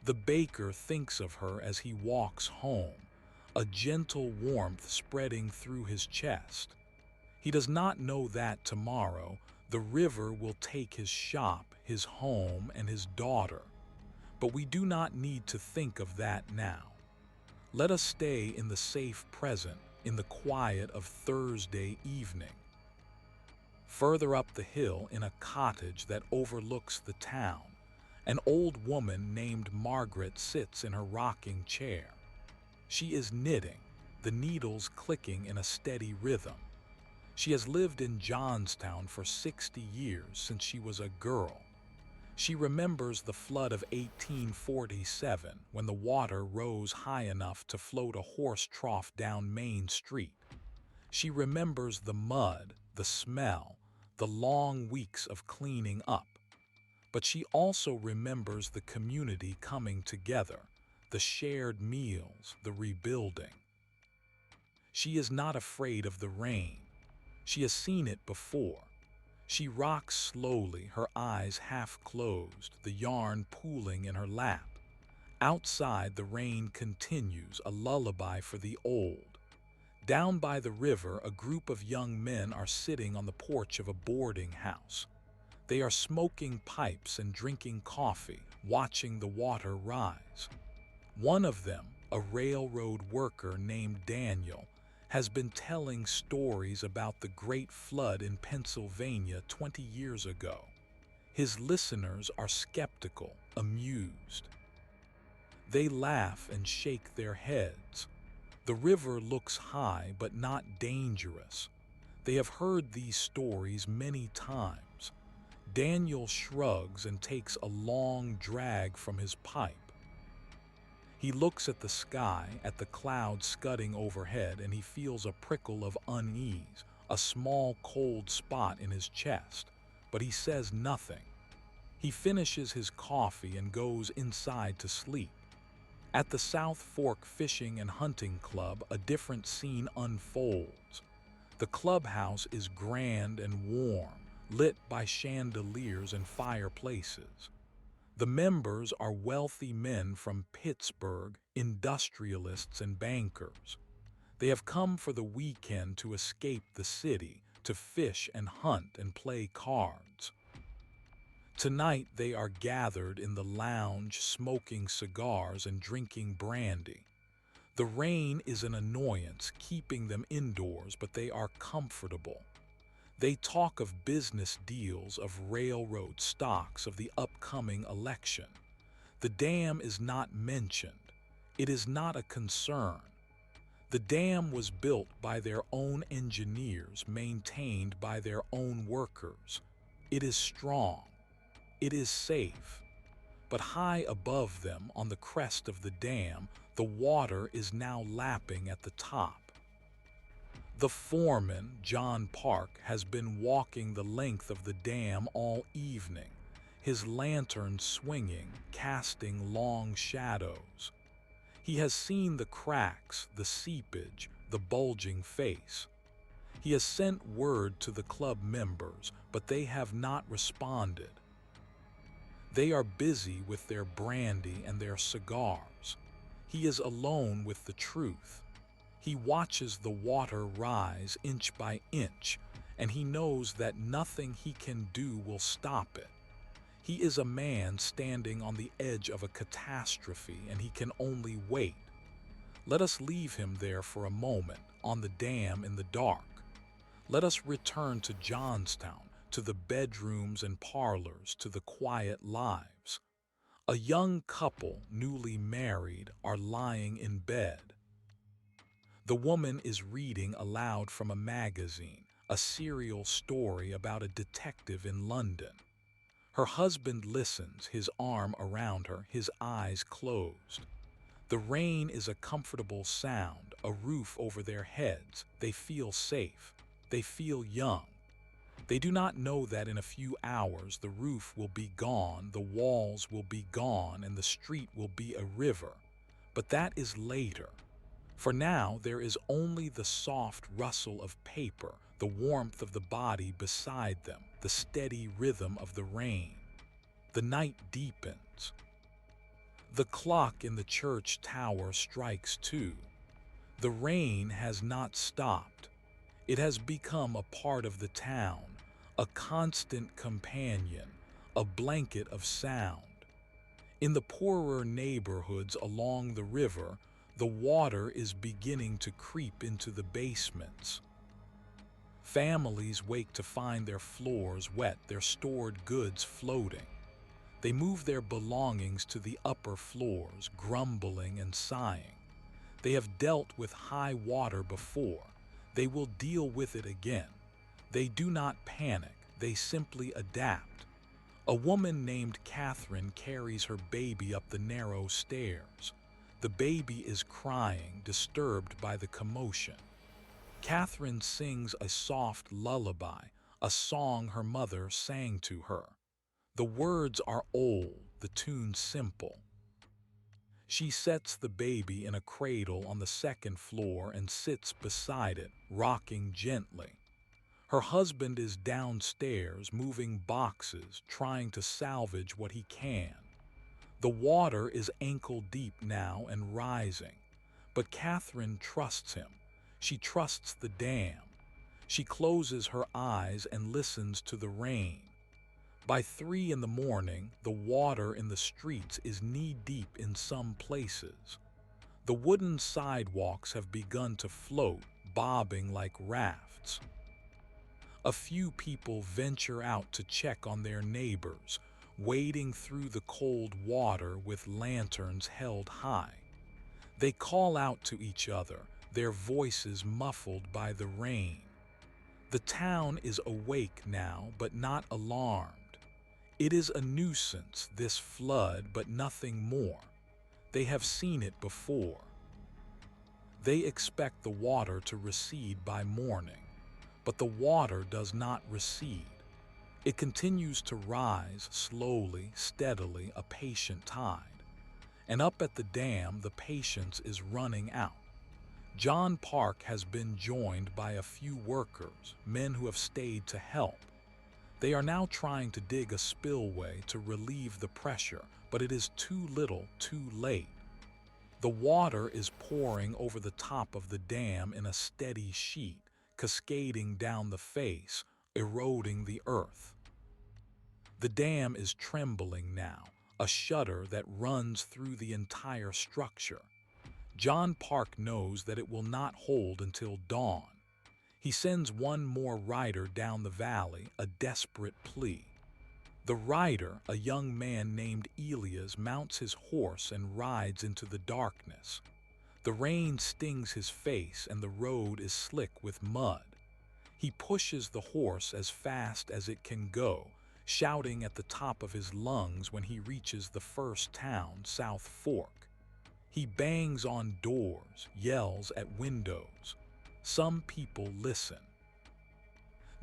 The baker thinks of her as he walks home, a gentle warmth spreading through his chest. He does not know that tomorrow the river will take his shop, his home, and his daughter. But we do not need to think of that now. Let us stay in the safe present, in the quiet of Thursday evening. Further up the hill, in a cottage that overlooks the town, an old woman named Margaret sits in her rocking chair. She is knitting, the needles clicking in a steady rhythm. She has lived in Johnstown for 60 years since she was a girl. She remembers the flood of 1847 when the water rose high enough to float a horse trough down Main Street. She remembers the mud, the smell, the long weeks of cleaning up. But she also remembers the community coming together, the shared meals, the rebuilding. She is not afraid of the rain. She has seen it before. She rocks slowly, her eyes half closed, the yarn pooling in her lap. Outside, the rain continues, a lullaby for the old. Down by the river, a group of young men are sitting on the porch of a boarding house. They are smoking pipes and drinking coffee, watching the water rise. One of them, a railroad worker named Daniel, has been telling stories about the Great Flood in Pennsylvania 20 years ago. His listeners are skeptical, amused. They laugh and shake their heads. The river looks high but not dangerous. They have heard these stories many times. Daniel shrugs and takes a long drag from his pipe. He looks at the sky, at the clouds scudding overhead, and he feels a prickle of unease, a small cold spot in his chest, but he says nothing. He finishes his coffee and goes inside to sleep. At the South Fork Fishing and Hunting Club, a different scene unfolds. The clubhouse is grand and warm, lit by chandeliers and fireplaces. The members are wealthy men from Pittsburgh, industrialists and bankers. They have come for the weekend to escape the city, to fish and hunt and play cards. Tonight they are gathered in the lounge, smoking cigars and drinking brandy. The rain is an annoyance, keeping them indoors, but they are comfortable. They talk of business deals, of railroad stocks, of the upcoming election. The dam is not mentioned. It is not a concern. The dam was built by their own engineers, maintained by their own workers. It is strong. It is safe. But high above them, on the crest of the dam, the water is now lapping at the top. The foreman, John Park, has been walking the length of the dam all evening, his lantern swinging, casting long shadows. He has seen the cracks, the seepage, the bulging face. He has sent word to the club members, but they have not responded. They are busy with their brandy and their cigars. He is alone with the truth. He watches the water rise inch by inch, and he knows that nothing he can do will stop it. He is a man standing on the edge of a catastrophe, and he can only wait. Let us leave him there for a moment, on the dam in the dark. Let us return to Johnstown, to the bedrooms and parlors, to the quiet lives. A young couple, newly married, are lying in bed. The woman is reading aloud from a magazine, a serial story about a detective in London. Her husband listens, his arm around her, his eyes closed. The rain is a comfortable sound, a roof over their heads. They feel safe. They feel young. They do not know that in a few hours the roof will be gone, the walls will be gone, and the street will be a river. But that is later. For now there is only the soft rustle of paper, the warmth of the body beside them, the steady rhythm of the rain. The night deepens. The clock in the church tower strikes 2. The rain has not stopped. It has become a part of the town, a constant companion, a blanket of sound. In the poorer neighborhoods along the river, the water is beginning to creep into the basements. Families wake to find their floors wet, their stored goods floating. They move their belongings to the upper floors, grumbling and sighing. They have dealt with high water before. They will deal with it again. They do not panic, they simply adapt. A woman named Catherine carries her baby up the narrow stairs. The baby is crying, disturbed by the commotion. Catherine sings a soft lullaby, a song her mother sang to her. The words are old, the tune simple. She sets the baby in a cradle on the second floor and sits beside it, rocking gently. Her husband is downstairs, moving boxes, trying to salvage what he can. The water is ankle deep now and rising, but Catherine trusts him. She trusts the dam. She closes her eyes and listens to the rain. By 3 in the morning, the water in the streets is knee-deep in some places. The wooden sidewalks have begun to float, bobbing like rafts. A few people venture out to check on their neighbors, wading through the cold water with lanterns held high. They call out to each other, their voices muffled by the rain. The town is awake now, but not alarmed. It is a nuisance, this flood, but nothing more. They have seen it before. They expect the water to recede by morning, but the water does not recede. It continues to rise slowly, steadily, a patient tide. And up at the dam, the patience is running out. John Park has been joined by a few workers, men who have stayed to help. They are now trying to dig a spillway to relieve the pressure, but it is too little, too late. The water is pouring over the top of the dam in a steady sheet, cascading down the face, eroding the earth. The dam is trembling now, a shudder that runs through the entire structure. John Park knows that it will not hold until dawn. He sends one more rider down the valley, a desperate plea. The rider, a young man named Elias, mounts his horse and rides into the darkness. The rain stings his face and the road is slick with mud. He pushes the horse as fast as it can go, shouting at the top of his lungs when he reaches the first town, South Fork. He bangs on doors, yells at windows. Some people listen.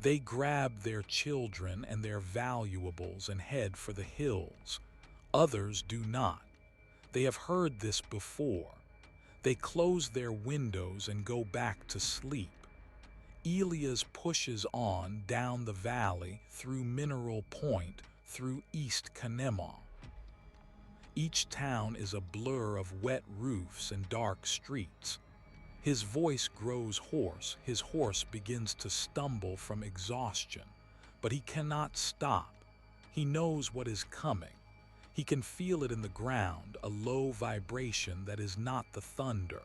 They grab their children and their valuables and head for the hills. Others do not. They have heard this before. They close their windows and go back to sleep. Elias pushes on down the valley, through Mineral Point, through East Kanema. Each town is a blur of wet roofs and dark streets. His voice grows hoarse, his horse begins to stumble from exhaustion, but he cannot stop. He knows what is coming. He can feel it in the ground, a low vibration that is not the thunder.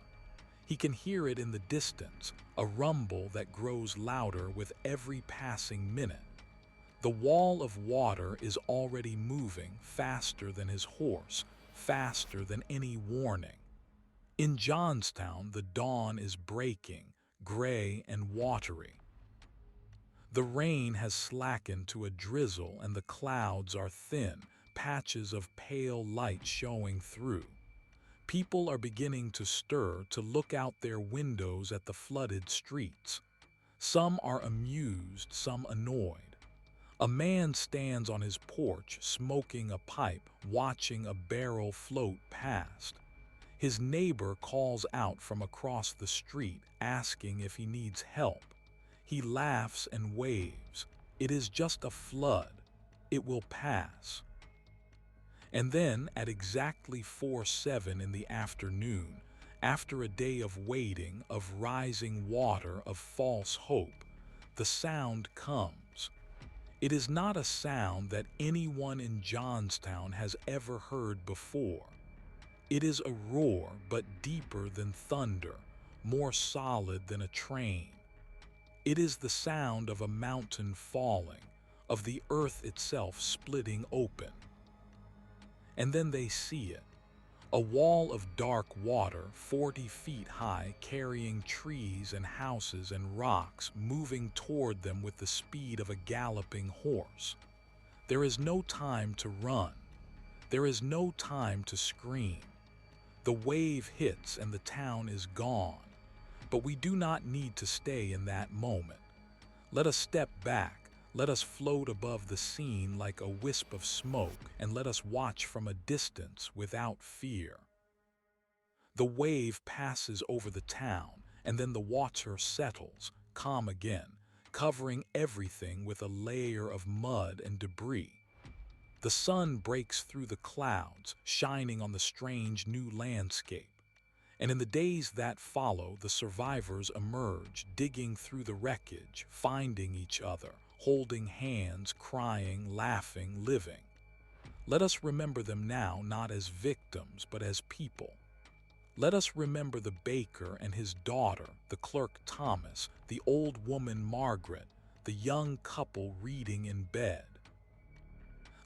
He can hear it in the distance, a rumble that grows louder with every passing minute. The wall of water is already moving, faster than his horse, faster than any warning. In Johnstown, the dawn is breaking, gray and watery. The rain has slackened to a drizzle and the clouds are thin, patches of pale light showing through. People are beginning to stir, to look out their windows at the flooded streets. Some are amused, some annoyed. A man stands on his porch, smoking a pipe, watching a barrel float past. His neighbor calls out from across the street, asking if he needs help. He laughs and waves. It is just a flood. It will pass. And then, at exactly 4:07 in the afternoon, after a day of waiting, of rising water, of false hope, the sound comes. It is not a sound that anyone in Johnstown has ever heard before. It is a roar, but deeper than thunder, more solid than a train. It is the sound of a mountain falling, of the earth itself splitting open. And then they see it. A wall of dark water, 40 feet high, carrying trees and houses and rocks, moving toward them with the speed of a galloping horse. There is no time to run. There is no time to scream. The wave hits and the town is gone. But we do not need to stay in that moment. Let us step back. Let us float above the scene like a wisp of smoke, and let us watch from a distance without fear. The wave passes over the town, and then the water settles, calm again, covering everything with a layer of mud and debris. The sun breaks through the clouds, shining on the strange new landscape. And in the days that follow, the survivors emerge, digging through the wreckage, finding each other, holding hands, crying, laughing, living. Let us remember them now not as victims, but as people. Let us remember the baker and his daughter, the clerk Thomas, the old woman Margaret, the young couple reading in bed.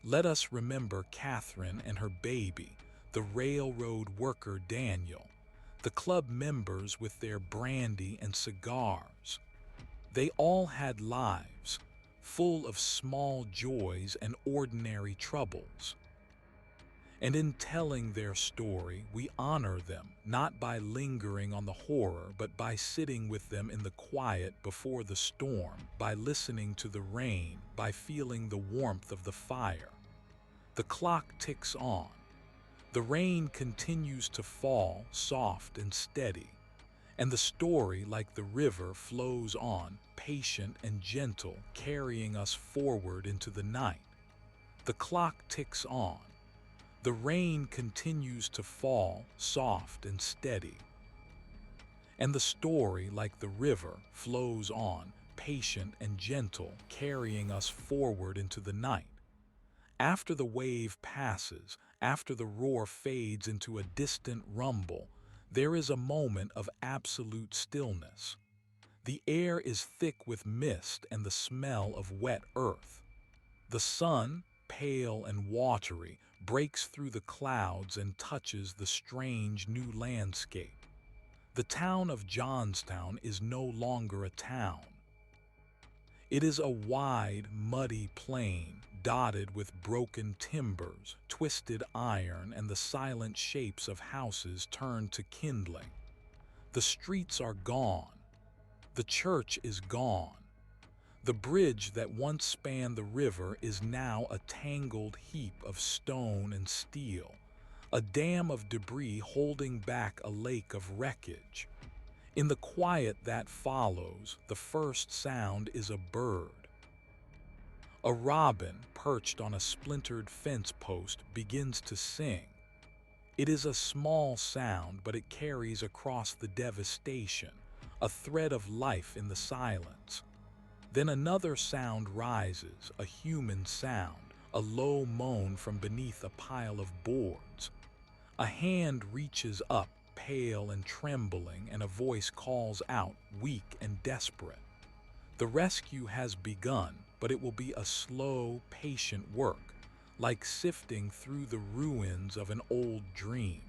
Let us remember Catherine and her baby, the railroad worker Daniel, the club members with their brandy and cigars. They all had lives, full of small joys and ordinary troubles. And in telling their story, we honor them, not by lingering on the horror, but by sitting with them in the quiet before the storm, by listening to the rain, by feeling the warmth of the fire. The clock ticks on. The rain continues to fall, soft and steady, and the story, like the river, flows on, patient and gentle, carrying us forward into the night. The clock ticks on. The rain continues to fall, soft and steady, and the story, like the river, flows on, patient and gentle, carrying us forward into the night. After the wave passes, after the roar fades into a distant rumble, there is a moment of absolute stillness. The air is thick with mist and the smell of wet earth. The sun, pale and watery, breaks through the clouds and touches the strange new landscape. The town of Johnstown is no longer a town. It is a wide, muddy plain, dotted with broken timbers, twisted iron, and the silent shapes of houses turned to kindling. The streets are gone. The church is gone. The bridge that once spanned the river is now a tangled heap of stone and steel, a dam of debris holding back a lake of wreckage. In the quiet that follows, the first sound is a bird. A robin, perched on a splintered fence post, begins to sing. It is a small sound, but it carries across the devastation, a thread of life in the silence. Then another sound rises, a human sound, a low moan from beneath a pile of boards. A hand reaches up, pale and trembling, and a voice calls out, weak and desperate. The rescue has begun, but it will be a slow, patient work, like sifting through the ruins of an old dream.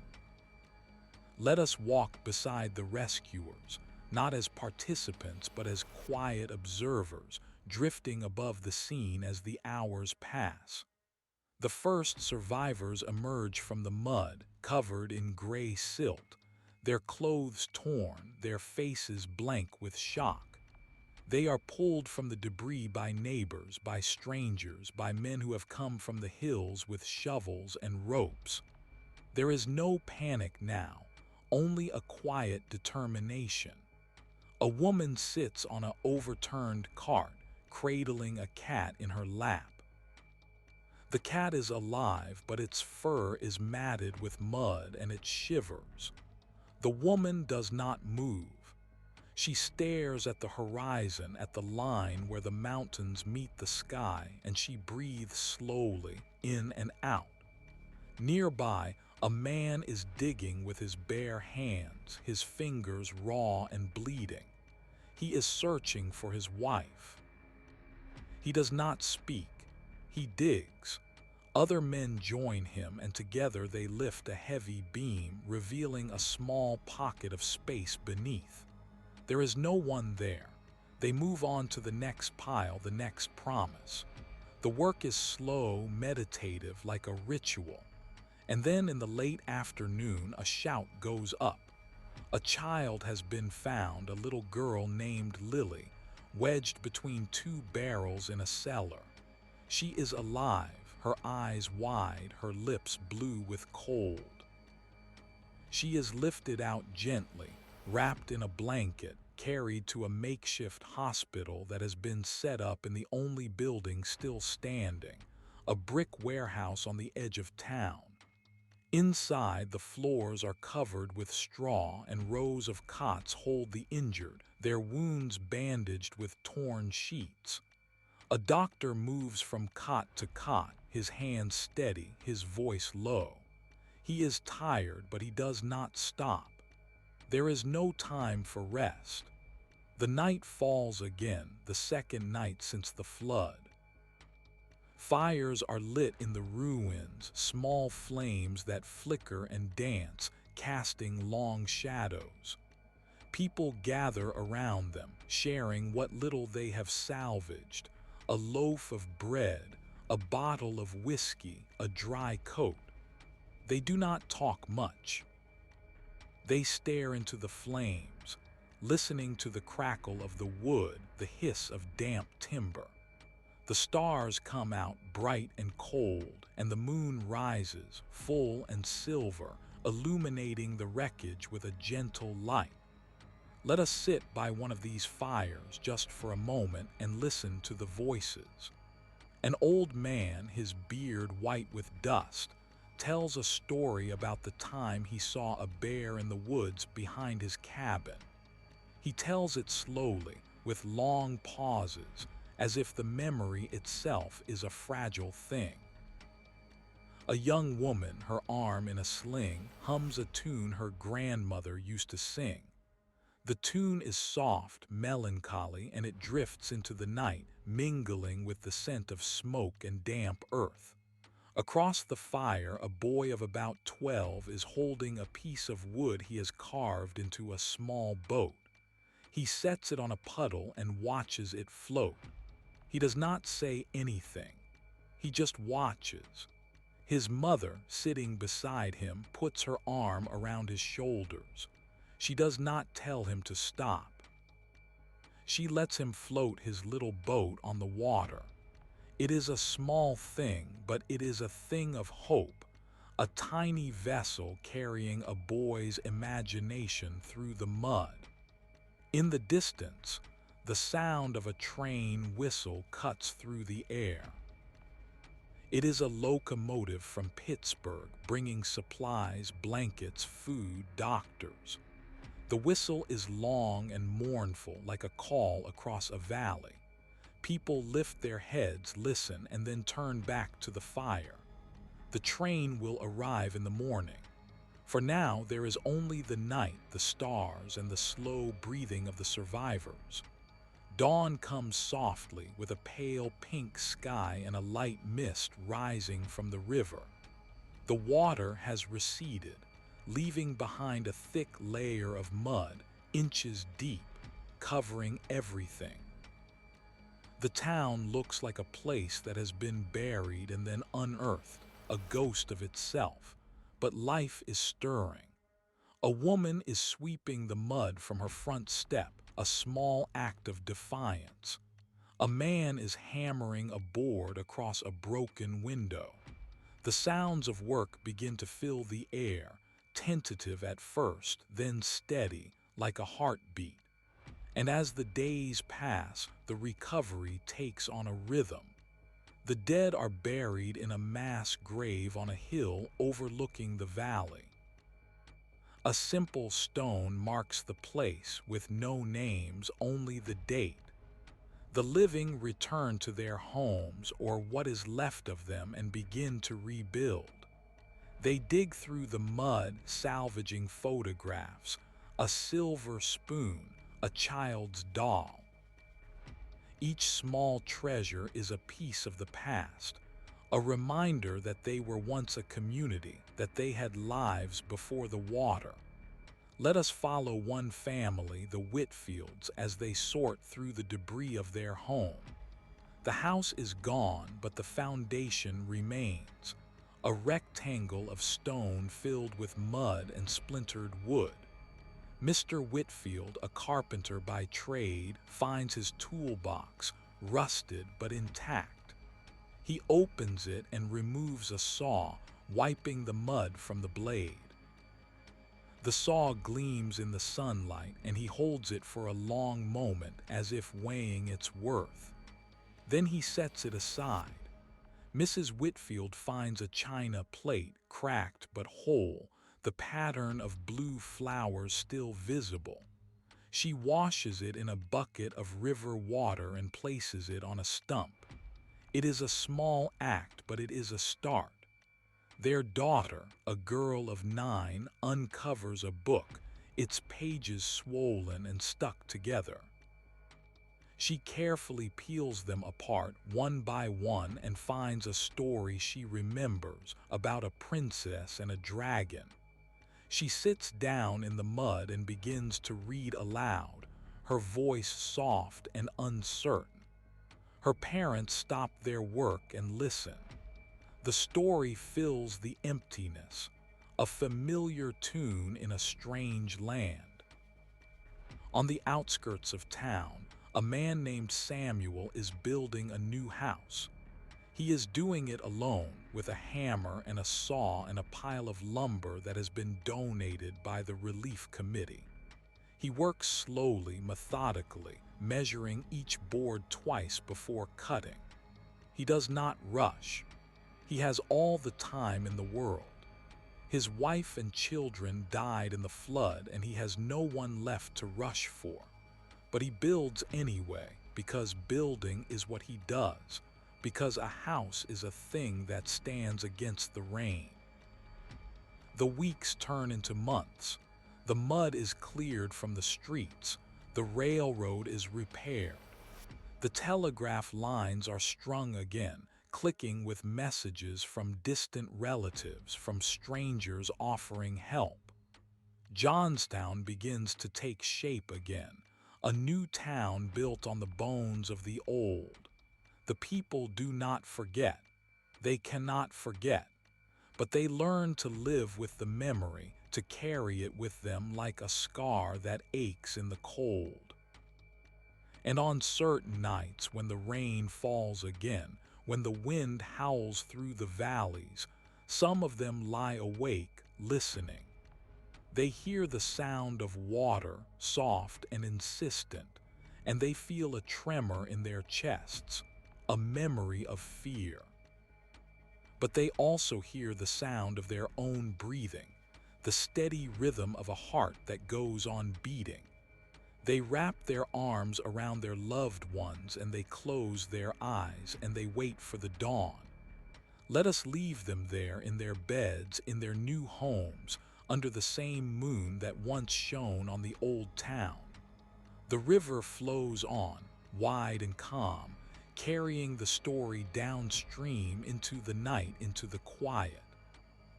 Let us walk beside the rescuers, not as participants but as quiet observers, drifting above the scene as the hours pass. The first survivors emerge from the mud, covered in gray silt, their clothes torn, their faces blank with shock. They are pulled from the debris by neighbors, by strangers, by men who have come from the hills with shovels and ropes. There is no panic now, only a quiet determination. A woman sits on an overturned cart, cradling a cat in her lap. The cat is alive, but its fur is matted with mud and it shivers. The woman does not move. She stares at the horizon, at the line where the mountains meet the sky, and she breathes slowly, in and out. Nearby, a man is digging with his bare hands, his fingers raw and bleeding. He is searching for his wife. He does not speak. He digs. Other men join him, and together they lift a heavy beam, revealing a small pocket of space beneath. There is no one there. They move on to the next pile, the next promise. The work is slow, meditative, like a ritual. And then in the late afternoon, a shout goes up. A child has been found, a little girl named Lily, wedged between two barrels in a cellar. She is alive, her eyes wide, her lips blue with cold. She is lifted out gently, wrapped in a blanket, carried to a makeshift hospital that has been set up in the only building still standing, a brick warehouse on the edge of town. Inside, the floors are covered with straw and rows of cots hold the injured, their wounds bandaged with torn sheets. A doctor moves from cot to cot, his hands steady, his voice low. He is tired, but he does not stop. There is no time for rest. The night falls again, the second night since the flood. Fires are lit in the ruins, small flames that flicker and dance, casting long shadows. People gather around them, sharing what little they have salvaged: a loaf of bread, a bottle of whiskey, a dry coat. They do not talk much. They stare into the flames, listening to the crackle of the wood, the hiss of damp timber. The stars come out bright and cold, and the moon rises, full and silver, illuminating the wreckage with a gentle light. Let us sit by one of these fires just for a moment and listen to the voices. An old man, his beard white with dust, tells a story about the time he saw a bear in the woods behind his cabin. He tells it slowly, with long pauses, as if the memory itself is a fragile thing. A young woman, her arm in a sling, hums a tune her grandmother used to sing. The tune is soft, melancholy, and it drifts into the night, mingling with the scent of smoke and damp earth. Across the fire, a boy of about 12 is holding a piece of wood he has carved into a small boat. He sets it on a puddle and watches it float. He does not say anything. He just watches. His mother, sitting beside him, puts her arm around his shoulders. She does not tell him to stop. She lets him float his little boat on the water. It is a small thing, but it is a thing of hope, a tiny vessel carrying a boy's imagination through the mud. In the distance, the sound of a train whistle cuts through the air. It is a locomotive from Pittsburgh bringing supplies, blankets, food, doctors. The whistle is long and mournful, like a call across a valley. People lift their heads, listen, and then turn back to the fire. The train will arrive in the morning. For now, there is only the night, the stars, and the slow breathing of the survivors. Dawn comes softly, with a pale pink sky and a light mist rising from the river. The water has receded, leaving behind a thick layer of mud, inches deep, covering everything. The town looks like a place that has been buried and then unearthed, a ghost of itself. But life is stirring. A woman is sweeping the mud from her front step, a small act of defiance. A man is hammering a board across a broken window. The sounds of work begin to fill the air, tentative at first, then steady, like a heartbeat. And as the days pass, the recovery takes on a rhythm. The dead are buried in a mass grave on a hill overlooking the valley. A simple stone marks the place with no names, only the date. The living return to their homes or what is left of them and begin to rebuild. They dig through the mud, salvaging photographs, a silver spoon, a child's doll. Each small treasure is a piece of the past, a reminder that they were once a community, that they had lives before the water. Let us follow one family, the Whitfields, as they sort through the debris of their home. The house is gone, but the foundation remains, a rectangle of stone filled with mud and splintered wood. Mr. Whitfield, a carpenter by trade, finds his toolbox, rusted but intact. He opens it and removes a saw, wiping the mud from the blade. The saw gleams in the sunlight, and he holds it for a long moment as if weighing its worth. Then he sets it aside. Mrs. Whitfield finds a china plate, cracked but whole, the pattern of blue flowers still visible. She washes it in a bucket of river water and places it on a stump. It is a small act, but it is a start. Their daughter, a girl of 9, uncovers a book, its pages swollen and stuck together. She carefully peels them apart one by one and finds a story she remembers about a princess and a dragon. She sits down in the mud and begins to read aloud, her voice soft and uncertain. Her parents stop their work and listen. The story fills the emptiness, a familiar tune in a strange land. On the outskirts of town, a man named Samuel is building a new house. He is doing it alone with a hammer and a saw and a pile of lumber that has been donated by the relief committee. He works slowly, methodically, measuring each board twice before cutting. He does not rush. He has all the time in the world. His wife and children died in the flood and he has no one left to rush for. But he builds anyway, because building is what he does, because a house is a thing that stands against the rain. The weeks turn into months. The mud is cleared from the streets. The railroad is repaired. The telegraph lines are strung again, clicking with messages from distant relatives, from strangers offering help. Johnstown begins to take shape again, a new town built on the bones of the old. The people do not forget. They cannot forget. But they learn to live with the memory, to carry it with them like a scar that aches in the cold. And on certain nights when the rain falls again, when the wind howls through the valleys, some of them lie awake, listening. They hear the sound of water, soft and insistent, and they feel a tremor in their chests, a memory of fear. But they also hear the sound of their own breathing, the steady rhythm of a heart that goes on beating. They wrap their arms around their loved ones and they close their eyes and they wait for the dawn. Let us leave them there in their beds, in their new homes, under the same moon that once shone on the old town. The river flows on, wide and calm, carrying the story downstream into the night, into the quiet.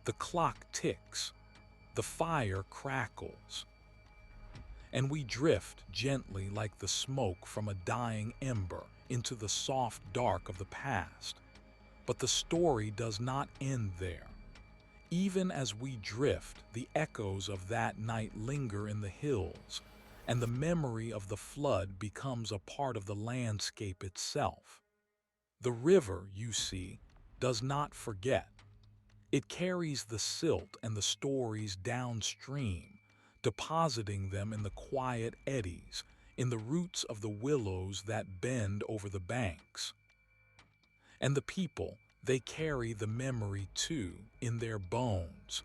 The clock ticks, the fire crackles, and we drift gently like the smoke from a dying ember into the soft dark of the past. But the story does not end there. Even as we drift, the echoes of that night linger in the hills, and the memory of the flood becomes a part of the landscape itself. The river, you see, does not forget. It carries the silt and the stories downstream, depositing them in the quiet eddies, in the roots of the willows that bend over the banks. And the people, they carry the memory too, in their bones,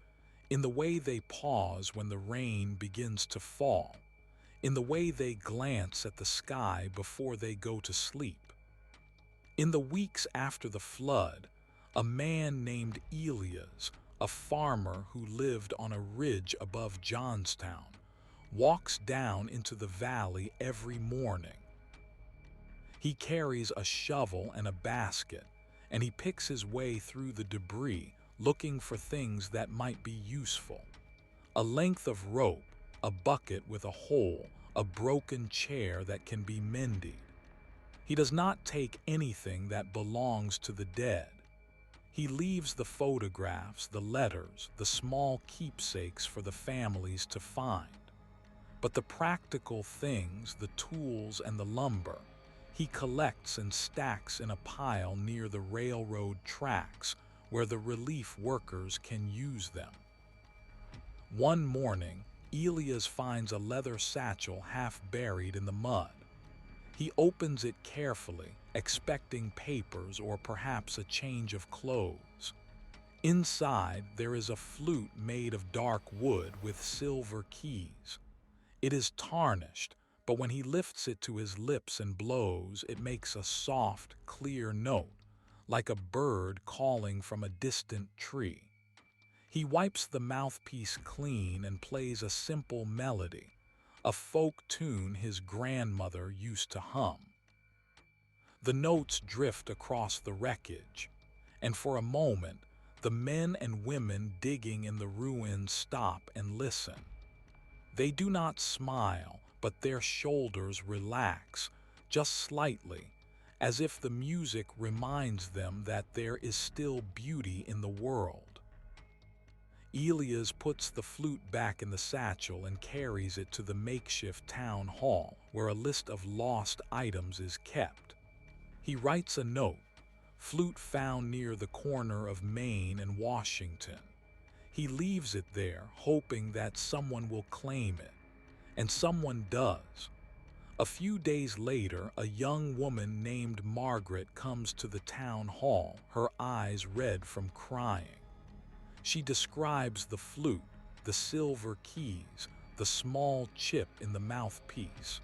in the way they pause when the rain begins to fall, in the way they glance at the sky before they go to sleep. In the weeks after the flood, a man named Elias, a farmer who lived on a ridge above Johnstown, walks down into the valley every morning. He carries a shovel and a basket, and he picks his way through the debris, looking for things that might be useful. A length of rope, a bucket with a hole, a broken chair that can be mended. He does not take anything that belongs to the dead. He leaves the photographs, the letters, the small keepsakes for the families to find. But the practical things, the tools and the lumber, he collects and stacks in a pile near the railroad tracks where the relief workers can use them. One morning, Elias finds a leather satchel half buried in the mud. He opens it carefully, expecting papers or perhaps a change of clothes. Inside, there is a flute made of dark wood with silver keys. It is tarnished, but when he lifts it to his lips and blows, it makes a soft, clear note, like a bird calling from a distant tree. He wipes the mouthpiece clean and plays a simple melody, a folk tune his grandmother used to hum. The notes drift across the wreckage, and for a moment, the men and women digging in the ruins stop and listen. They do not smile, but their shoulders relax, just slightly, as if the music reminds them that there is still beauty in the world. Elias puts the flute back in the satchel and carries it to the makeshift town hall, where a list of lost items is kept. He writes a note, "Flute found near the corner of Main and Washington." He leaves it there, hoping that someone will claim it, and someone does. A few days later, a young woman named Margaret comes to the town hall, her eyes red from crying. She describes the flute, the silver keys, the small chip in the mouthpiece.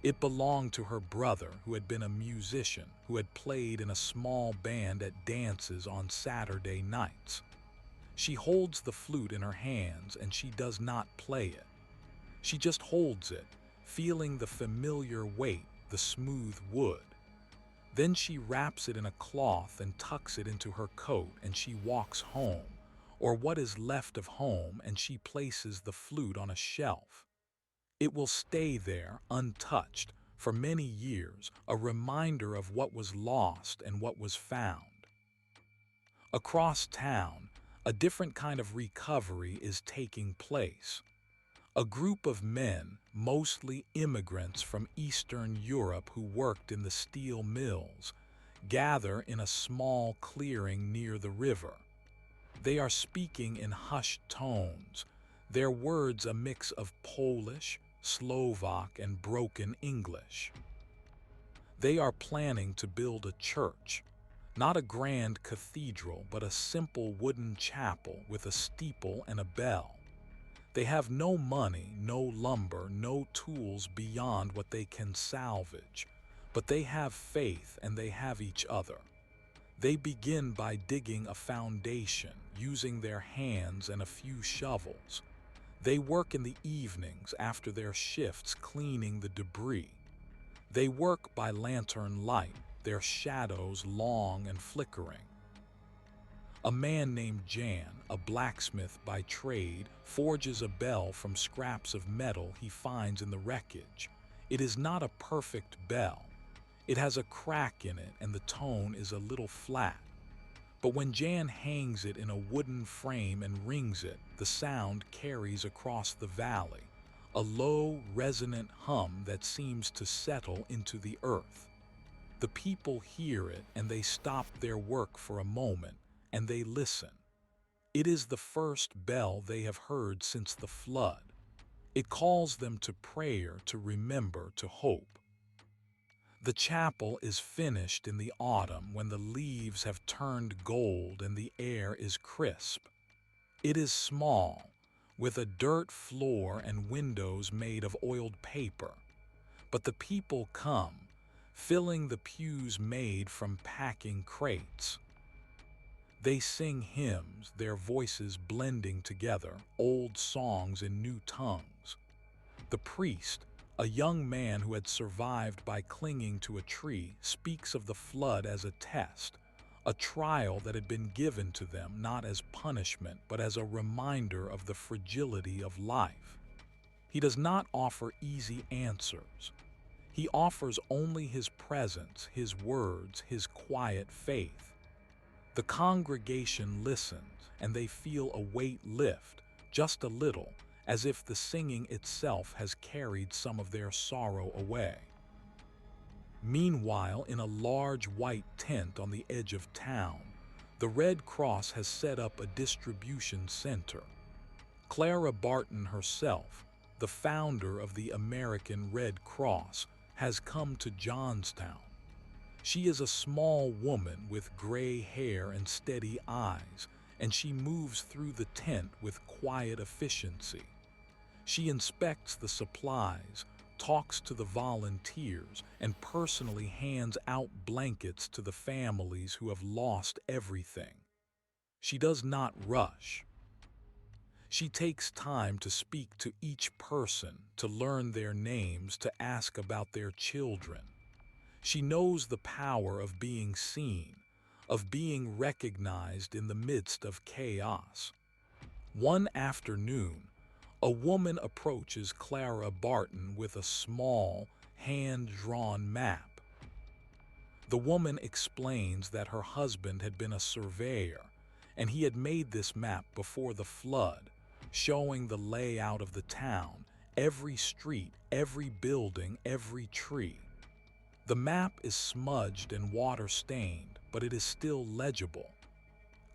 It belonged to her brother, who had been a musician, who had played in a small band at dances on Saturday nights. She holds the flute in her hands and she does not play it. She just holds it, feeling the familiar weight, the smooth wood. Then she wraps it in a cloth and tucks it into her coat, and she walks home, or what is left of home, and she places the flute on a shelf. It will stay there, untouched, for many years, a reminder of what was lost and what was found. Across town, a different kind of recovery is taking place. A group of men, mostly immigrants from Eastern Europe who worked in the steel mills, gather in a small clearing near the river. They are speaking in hushed tones, their words a mix of Polish, Slovak, and broken English. They are planning to build a church, not a grand cathedral, but a simple wooden chapel with a steeple and a bell. They have no money, no lumber, no tools beyond what they can salvage, but they have faith and they have each other. They begin by digging a foundation, using their hands and a few shovels. They work in the evenings after their shifts cleaning the debris. They work by lantern light, their shadows long and flickering. A man named Jan, a blacksmith by trade, forges a bell from scraps of metal he finds in the wreckage. It is not a perfect bell. It has a crack in it and the tone is a little flat. But when Jan hangs it in a wooden frame and rings it, the sound carries across the valley, a low, resonant hum that seems to settle into the earth. The people hear it and they stop their work for a moment, and they listen. It is the first bell they have heard since the flood. It calls them to prayer, to remember, to hope. The chapel is finished in the autumn when the leaves have turned gold and the air is crisp. It is small, with a dirt floor and windows made of oiled paper. But the people come, filling the pews made from packing crates. They sing hymns, their voices blending together, old songs in new tongues. The priest, a young man who had survived by clinging to a tree, speaks of the flood as a test, a trial that had been given to them not as punishment but as a reminder of the fragility of life. He does not offer easy answers. He offers only his presence, his words, his quiet faith. The congregation listens, and they feel a weight lift, just a little, as if the singing itself has carried some of their sorrow away. Meanwhile, in a large white tent on the edge of town, the Red Cross has set up a distribution center. Clara Barton herself, the founder of the American Red Cross, has come to Johnstown. She is a small woman with gray hair and steady eyes, and she moves through the tent with quiet efficiency. She inspects the supplies, talks to the volunteers, and personally hands out blankets to the families who have lost everything. She does not rush. She takes time to speak to each person, to learn their names, to ask about their children. She knows the power of being seen, of being recognized in the midst of chaos. One afternoon, a woman approaches Clara Barton with a small, hand-drawn map. The woman explains that her husband had been a surveyor, and he had made this map before the flood, showing the layout of the town, every street, every building, every tree. The map is smudged and water-stained, but it is still legible.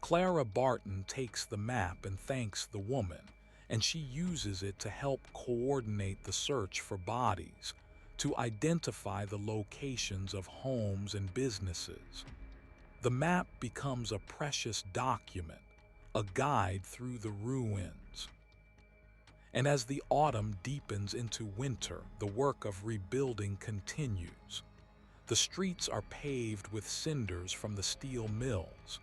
Clara Barton takes the map and thanks the woman, and she uses it to help coordinate the search for bodies, to identify the locations of homes and businesses. The map becomes a precious document, a guide through the ruins. And as the autumn deepens into winter, the work of rebuilding continues. The streets are paved with cinders from the steel mills.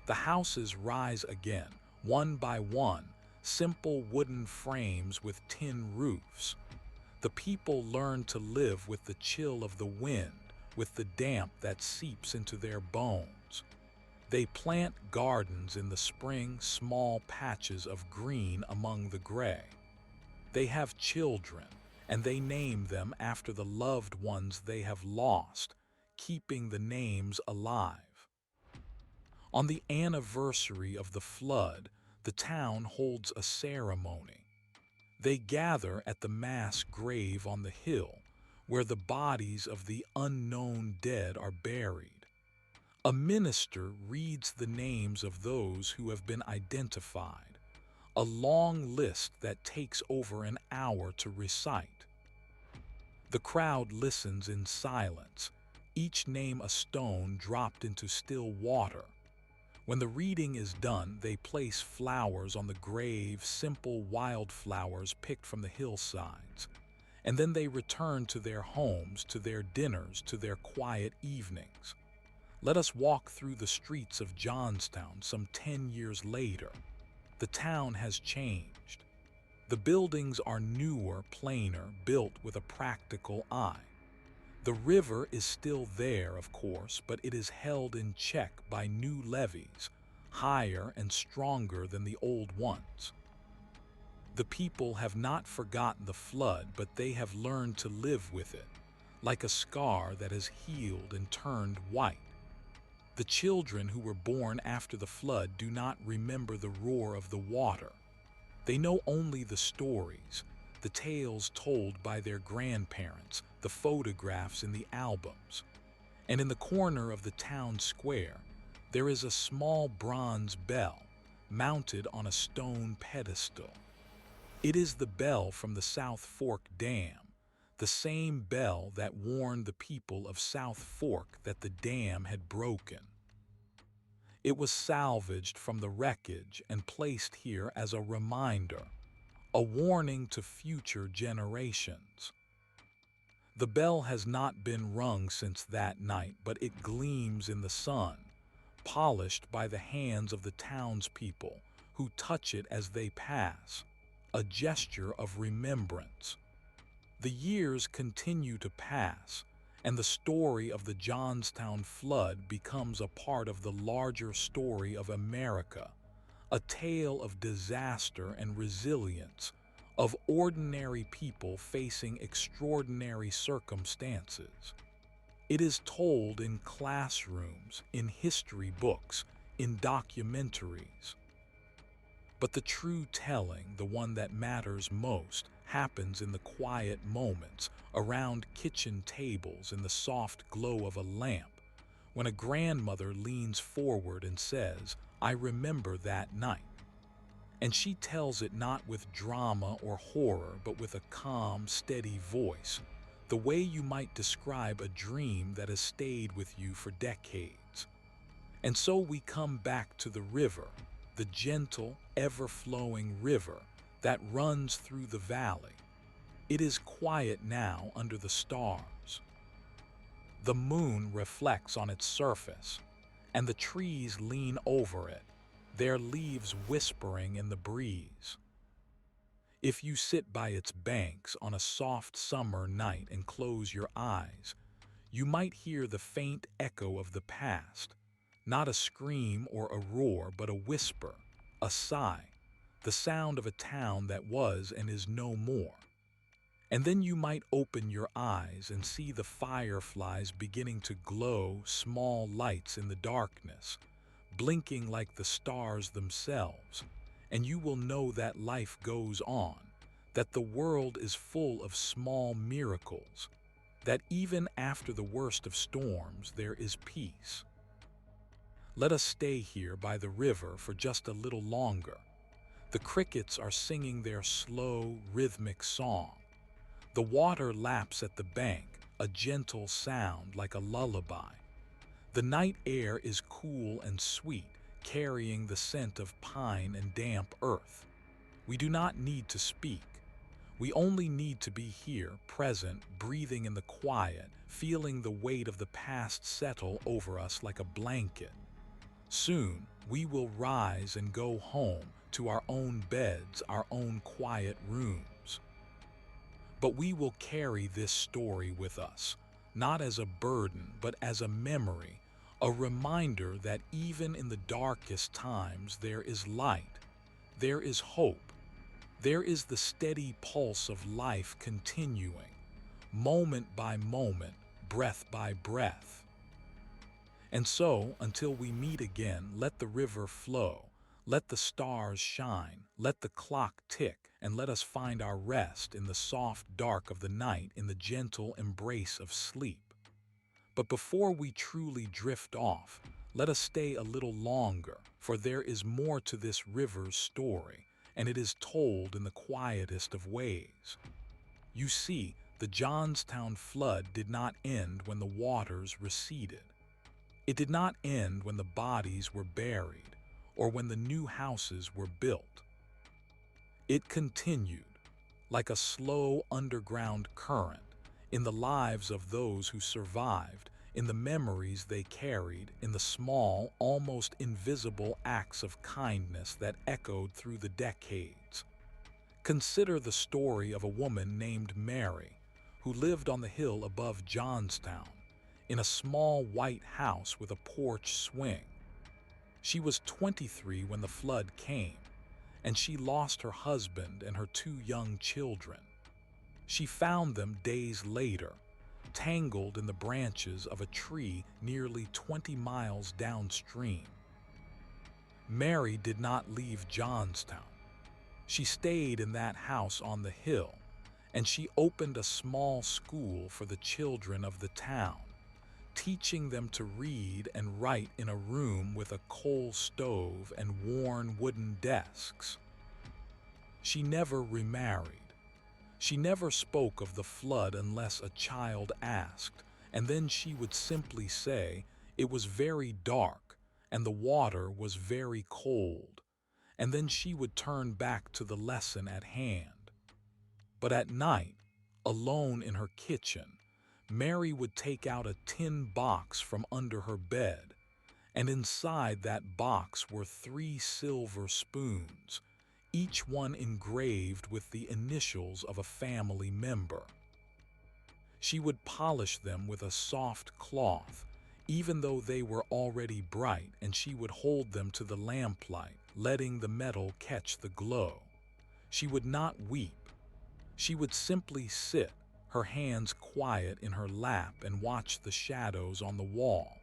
The houses rise again, one by one, simple wooden frames with tin roofs. The people learn to live with the chill of the wind, with the damp that seeps into their bones. They plant gardens in the spring, small patches of green among the gray. They have children, and they name them after the loved ones they have lost, keeping the names alive. On the anniversary of the flood, the town holds a ceremony. They gather at the mass grave on the hill, where the bodies of the unknown dead are buried. A minister reads the names of those who have been identified, a long list that takes over an hour to recite. The crowd listens in silence, each name a stone dropped into still water. When the reading is done, they place flowers on the grave, simple wildflowers picked from the hillsides. And then they return to their homes, to their dinners, to their quiet evenings. Let us walk through the streets of Johnstown some 10 years later. The town has changed. The buildings are newer, plainer, built with a practical eye. The river is still there, of course, but it is held in check by new levees, higher and stronger than the old ones. The people have not forgotten the flood, but they have learned to live with it, like a scar that has healed and turned white. The children who were born after the flood do not remember the roar of the water. They know only the stories, the tales told by their grandparents, the photographs in the albums. And in the corner of the town square, there is a small bronze bell mounted on a stone pedestal. It is the bell from the South Fork Dam, the same bell that warned the people of South Fork that the dam had broken. It was salvaged from the wreckage and placed here as a reminder, a warning to future generations. The bell has not been rung since that night, but it gleams in the sun, polished by the hands of the townspeople who touch it as they pass, a gesture of remembrance. The years continue to pass, and the story of the Johnstown Flood becomes a part of the larger story of America, a tale of disaster and resilience, of ordinary people facing extraordinary circumstances. It is told in classrooms, in history books, in documentaries. But the true telling, the one that matters most, happens in the quiet moments, around kitchen tables in the soft glow of a lamp, when a grandmother leans forward and says, "I remember that night." And she tells it not with drama or horror, but with a calm, steady voice, the way you might describe a dream that has stayed with you for decades. And so we come back to the river, the gentle, ever-flowing river that runs through the valley. It is quiet now under the stars. The moon reflects on its surface, and the trees lean over it, their leaves whispering in the breeze. If you sit by its banks on a soft summer night and close your eyes, you might hear the faint echo of the past, not a scream or a roar, but a whisper, a sigh, the sound of a town that was and is no more. And then you might open your eyes and see the fireflies beginning to glow, small lights in the darkness, blinking like the stars themselves, and you will know that life goes on, that the world is full of small miracles, that even after the worst of storms there is peace. Let us stay here by the river for just a little longer. The crickets are singing their slow, rhythmic song. The water laps at the bank, a gentle sound like a lullaby. The night air is cool and sweet, carrying the scent of pine and damp earth. We do not need to speak. We only need to be here, present, breathing in the quiet, feeling the weight of the past settle over us like a blanket. Soon, we will rise and go home to our own beds, our own quiet rooms. But we will carry this story with us, not as a burden, but as a memory, a reminder that even in the darkest times there is light, there is hope, there is the steady pulse of life continuing, moment by moment, breath by breath. And so, until we meet again, let the river flow, let the stars shine, let the clock tick, and let us find our rest in the soft dark of the night, in the gentle embrace of sleep. But before we truly drift off, let us stay a little longer, for there is more to this river's story, and it is told in the quietest of ways. You see, the Johnstown flood did not end when the waters receded. It did not end when the bodies were buried, or when the new houses were built. It continued, like a slow underground current, in the lives of those who survived, in the memories they carried, in the small, almost invisible acts of kindness that echoed through the decades. Consider the story of a woman named Mary, who lived on the hill above Johnstown, in a small white house with a porch swing. She was 23 when the flood came, and she lost her husband and her 2 young children. She found them days later, tangled in the branches of a tree nearly 20 miles downstream. Mary did not leave Johnstown. She stayed in that house on the hill, and she opened a small school for the children of the town, teaching them to read and write in a room with a coal stove and worn wooden desks. She never remarried. She never spoke of the flood unless a child asked, and then she would simply say, "It was very dark, and the water was very cold," and then she would turn back to the lesson at hand. But at night, alone in her kitchen, Mary would take out a tin box from under her bed, and inside that box were 3 silver spoons, each one engraved with the initials of a family member. She would polish them with a soft cloth, even though they were already bright, and she would hold them to the lamplight, letting the metal catch the glow. She would not weep. She would simply sit, her hands quiet in her lap, and watch the shadows on the wall.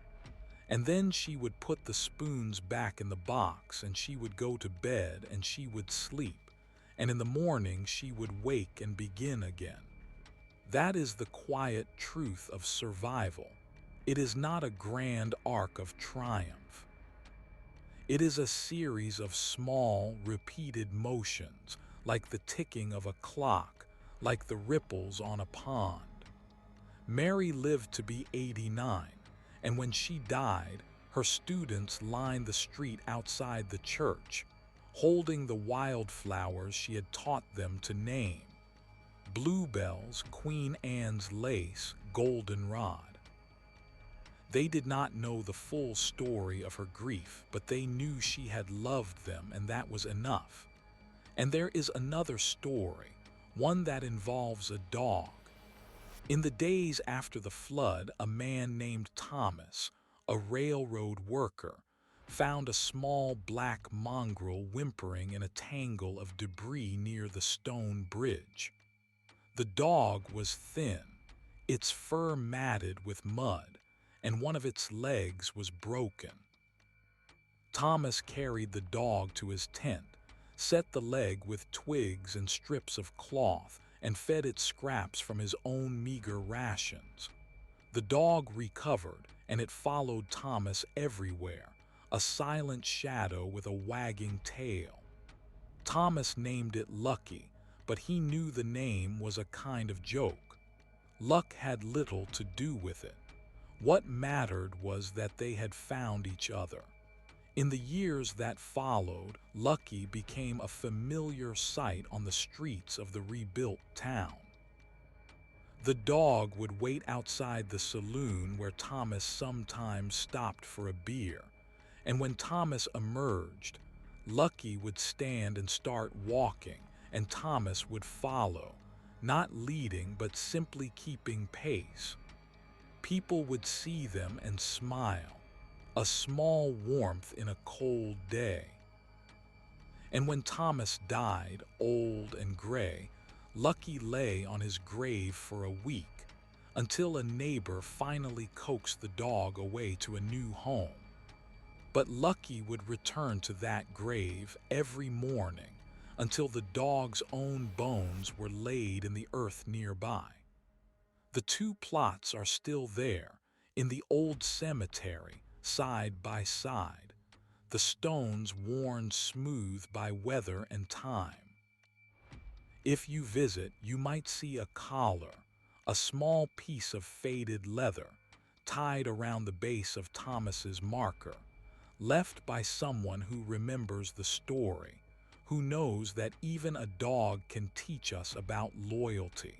And then she would put the spoons back in the box, and she would go to bed, and she would sleep, and in the morning she would wake and begin again. That is the quiet truth of survival. It is not a grand arc of triumph. It is a series of small, repeated motions, like the ticking of a clock, like the ripples on a pond. Mary lived to be 89, and when she died, her students lined the street outside the church, holding the wildflowers she had taught them to name: bluebells, Queen Anne's lace, goldenrod. They did not know the full story of her grief, but they knew she had loved them, and that was enough. And there is another story, one that involves a dog. In the days after the flood, a man named Thomas, a railroad worker, found a small black mongrel whimpering in a tangle of debris near the stone bridge. The dog was thin, its fur matted with mud, and one of its legs was broken. Thomas carried the dog to his tent, set the leg with twigs and strips of cloth, and fed it scraps from his own meager rations. The dog recovered, and it followed Thomas everywhere, a silent shadow with a wagging tail. Thomas named it Lucky, but he knew the name was a kind of joke. Luck had little to do with it. What mattered was that they had found each other. In the years that followed, Lucky became a familiar sight on the streets of the rebuilt town. The dog would wait outside the saloon where Thomas sometimes stopped for a beer, and when Thomas emerged, Lucky would stand and start walking, and Thomas would follow, not leading but simply keeping pace. People would see them and smile, a small warmth in a cold day. And when Thomas died, old and gray, Lucky lay on his grave for a week, until a neighbor finally coaxed the dog away to a new home. But Lucky would return to that grave every morning until the dog's own bones were laid in the earth nearby. The two plots are still there, in the old cemetery, side by side, the stones worn smooth by weather and time. If you visit, you might see a collar, a small piece of faded leather, tied around the base of Thomas's marker, left by someone who remembers the story, who knows that even a dog can teach us about loyalty.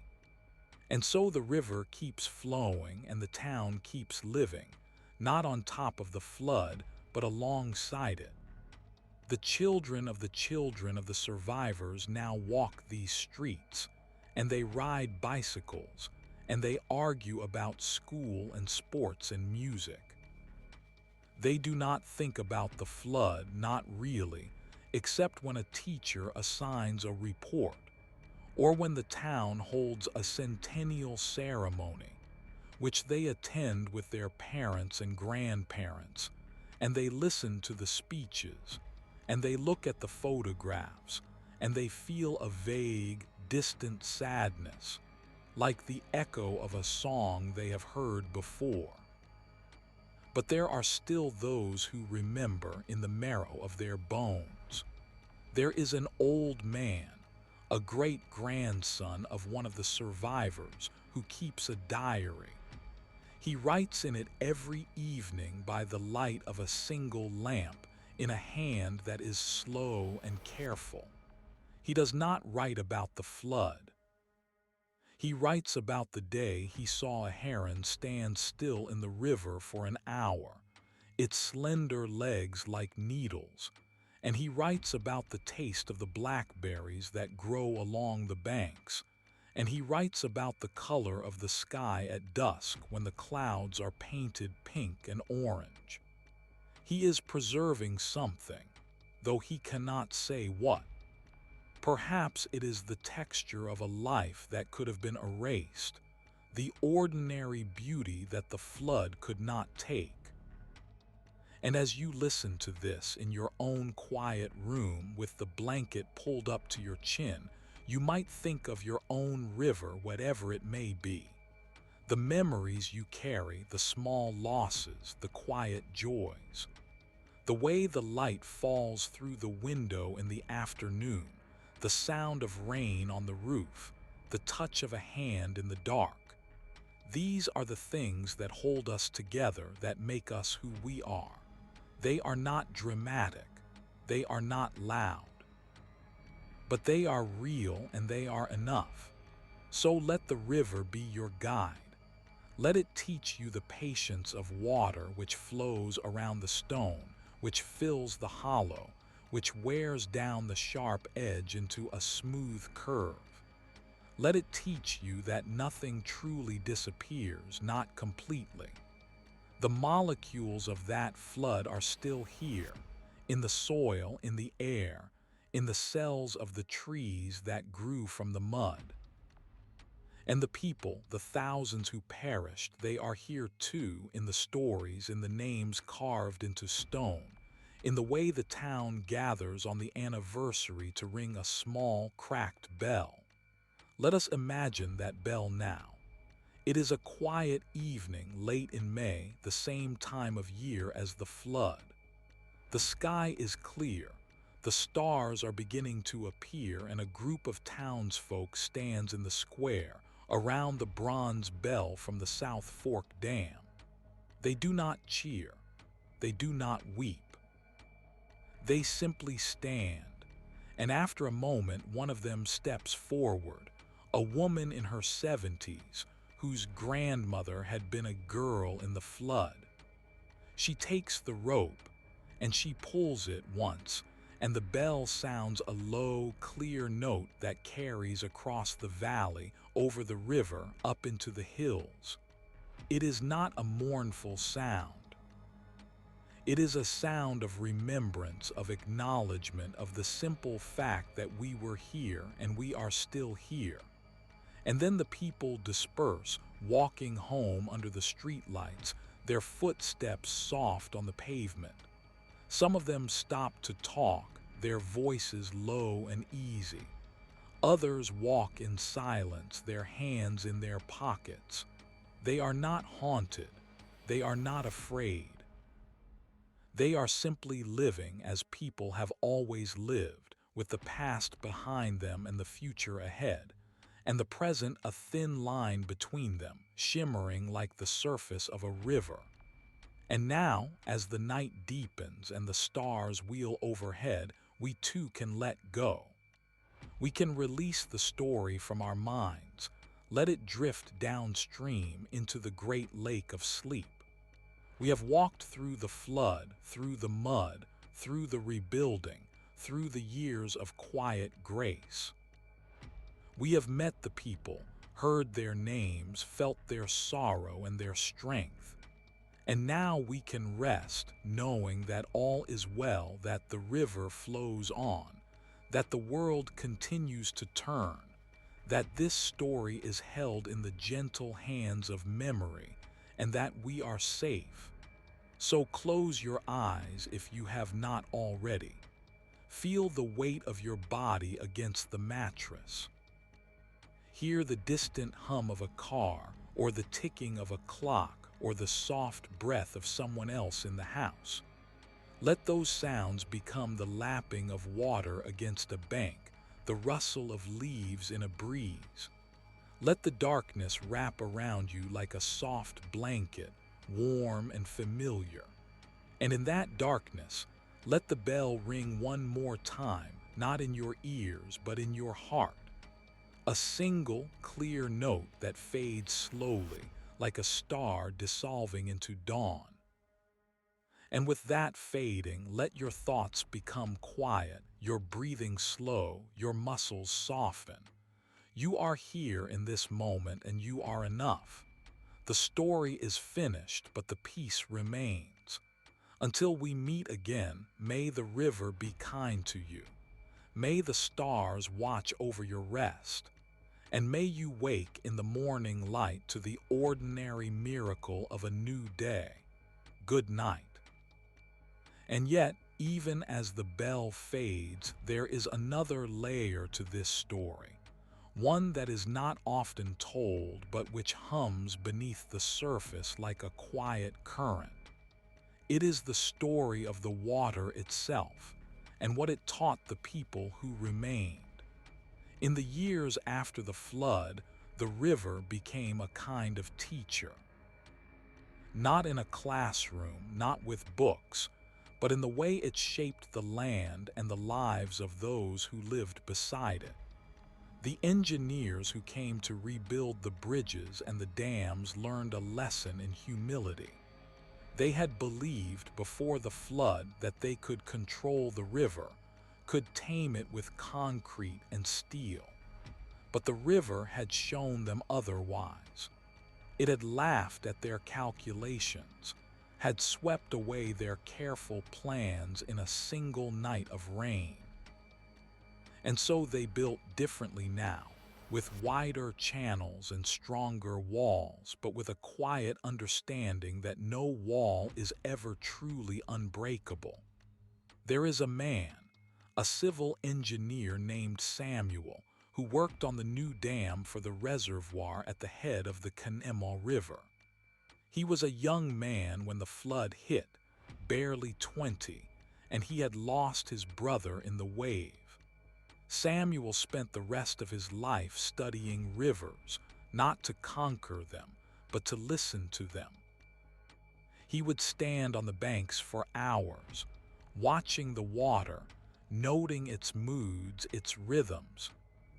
And so the river keeps flowing and the town keeps living, not on top of the flood, but alongside it. The children of the survivors now walk these streets, and they ride bicycles, and they argue about school and sports and music. They do not think about the flood, not really, except when a teacher assigns a report, or when the town holds a centennial ceremony, which they attend with their parents and grandparents, and they listen to the speeches, and they look at the photographs, and they feel a vague, distant sadness, like the echo of a song they have heard before. But there are still those who remember in the marrow of their bones. There is an old man, a great-grandson of one of the survivors, who keeps a diary. He writes in it every evening by the light of a single lamp, in a hand that is slow and careful. He does not write about the flood. He writes about the day he saw a heron stand still in the river for an hour, its slender legs like needles, and he writes about the taste of the blackberries that grow along the banks, and he writes about the color of the sky at dusk when the clouds are painted pink and orange. He is preserving something, though he cannot say what. Perhaps it is the texture of a life that could have been erased, the ordinary beauty that the flood could not take. And as you listen to this in your own quiet room with the blanket pulled up to your chin, you might think of your own river, whatever it may be. The memories you carry, the small losses, the quiet joys. The way the light falls through the window in the afternoon, the sound of rain on the roof, the touch of a hand in the dark. These are the things that hold us together, that make us who we are. They are not dramatic, they are not loud, but they are real and they are enough. So let the river be your guide. Let it teach you the patience of water which flows around the stone, which fills the hollow, which wears down the sharp edge into a smooth curve. Let it teach you that nothing truly disappears, not completely. The molecules of that flood are still here, in the soil, in the air, in the cells of the trees that grew from the mud. And the people, the thousands who perished, they are here too, in the stories, in the names carved into stone, in the way the town gathers on the anniversary to ring a small, cracked bell. Let us imagine that bell now. It is a quiet evening late in May, the same time of year as the flood. The sky is clear, the stars are beginning to appear, and a group of townsfolk stands in the square around the bronze bell from the South Fork Dam. They do not cheer, they do not weep. They simply stand, and after a moment one of them steps forward, a woman in her 70s whose grandmother had been a girl in the flood. She takes the rope and she pulls it once, and the bell sounds a low, clear note that carries across the valley, over the river, up into the hills. It is not a mournful sound. It is a sound of remembrance, of acknowledgement of the simple fact that we were here and we are still here. And then the people disperse, walking home under the streetlights, their footsteps soft on the pavement. Some of them stop to talk, their voices low and easy. Others walk in silence, their hands in their pockets. They are not haunted. They are not afraid. They are simply living as people have always lived, with the past behind them and the future ahead, and the present a thin line between them, shimmering like the surface of a river. And now, as the night deepens and the stars wheel overhead, we too can let go. We can release the story from our minds, let it drift downstream into the great lake of sleep. We have walked through the flood, through the mud, through the rebuilding, through the years of quiet grace. We have met the people, heard their names, felt their sorrow and their strength. And now we can rest, knowing that all is well, that the river flows on, that the world continues to turn, that this story is held in the gentle hands of memory, and that we are safe. So close your eyes if you have not already. Feel the weight of your body against the mattress. Hear the distant hum of a car, or the ticking of a clock, or the soft breath of someone else in the house. Let those sounds become the lapping of water against a bank, the rustle of leaves in a breeze. Let the darkness wrap around you like a soft blanket, warm and familiar. And in that darkness, let the bell ring one more time, not in your ears, but in your heart. A single, clear note that fades slowly, like a star dissolving into dawn. And with that fading, let your thoughts become quiet, your breathing slow, your muscles soften. You are here in this moment and you are enough. The story is finished, but the peace remains. Until we meet again, may the river be kind to you. May the stars watch over your rest. And may you wake in the morning light to the ordinary miracle of a new day. Good night. And yet, even as the bell fades, there is another layer to this story, one that is not often told but which hums beneath the surface like a quiet current. It is the story of the water itself, and what it taught the people who remained. In the years after the flood, the river became a kind of teacher. Not in a classroom, not with books, but in the way it shaped the land and the lives of those who lived beside it. The engineers who came to rebuild the bridges and the dams learned a lesson in humility. They had believed before the flood that they could control the river, could tame it with concrete and steel. But the river had shown them otherwise. It had laughed at their calculations, had swept away their careful plans in a single night of rain. And so they built differently now, with wider channels and stronger walls, but with a quiet understanding that no wall is ever truly unbreakable. There is a man, a civil engineer named Samuel, who worked on the new dam for the reservoir at the head of the Kanema River. He was a young man when the flood hit, barely 20, and he had lost his brother in the wave. Samuel spent the rest of his life studying rivers, not to conquer them, but to listen to them. He would stand on the banks for hours, watching the water, noting its moods, its rhythms,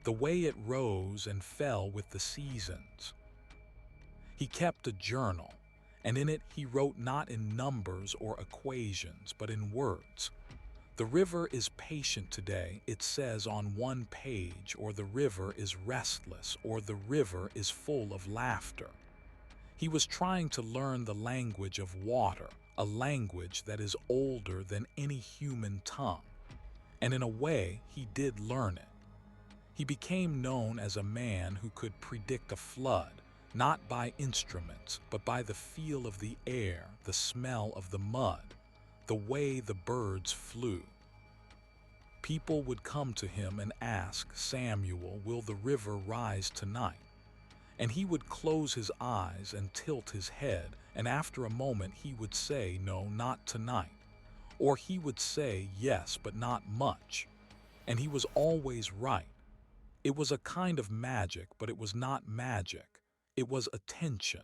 the way it rose and fell with the seasons. He kept a journal, and in it he wrote not in numbers or equations, but in words. The river is patient today, it says on one page, or the river is restless, or the river is full of laughter. He was trying to learn the language of water, a language that is older than any human tongue. And in a way, he did learn it. He became known as a man who could predict a flood, not by instruments, but by the feel of the air, the smell of the mud, the way the birds flew. People would come to him and ask, "Samuel, will the river rise tonight?" And he would close his eyes and tilt his head, and after a moment he would say, "No, not tonight." Or he would say, "Yes, but not much." And he was always right. It was a kind of magic, but it was not magic. It was attention.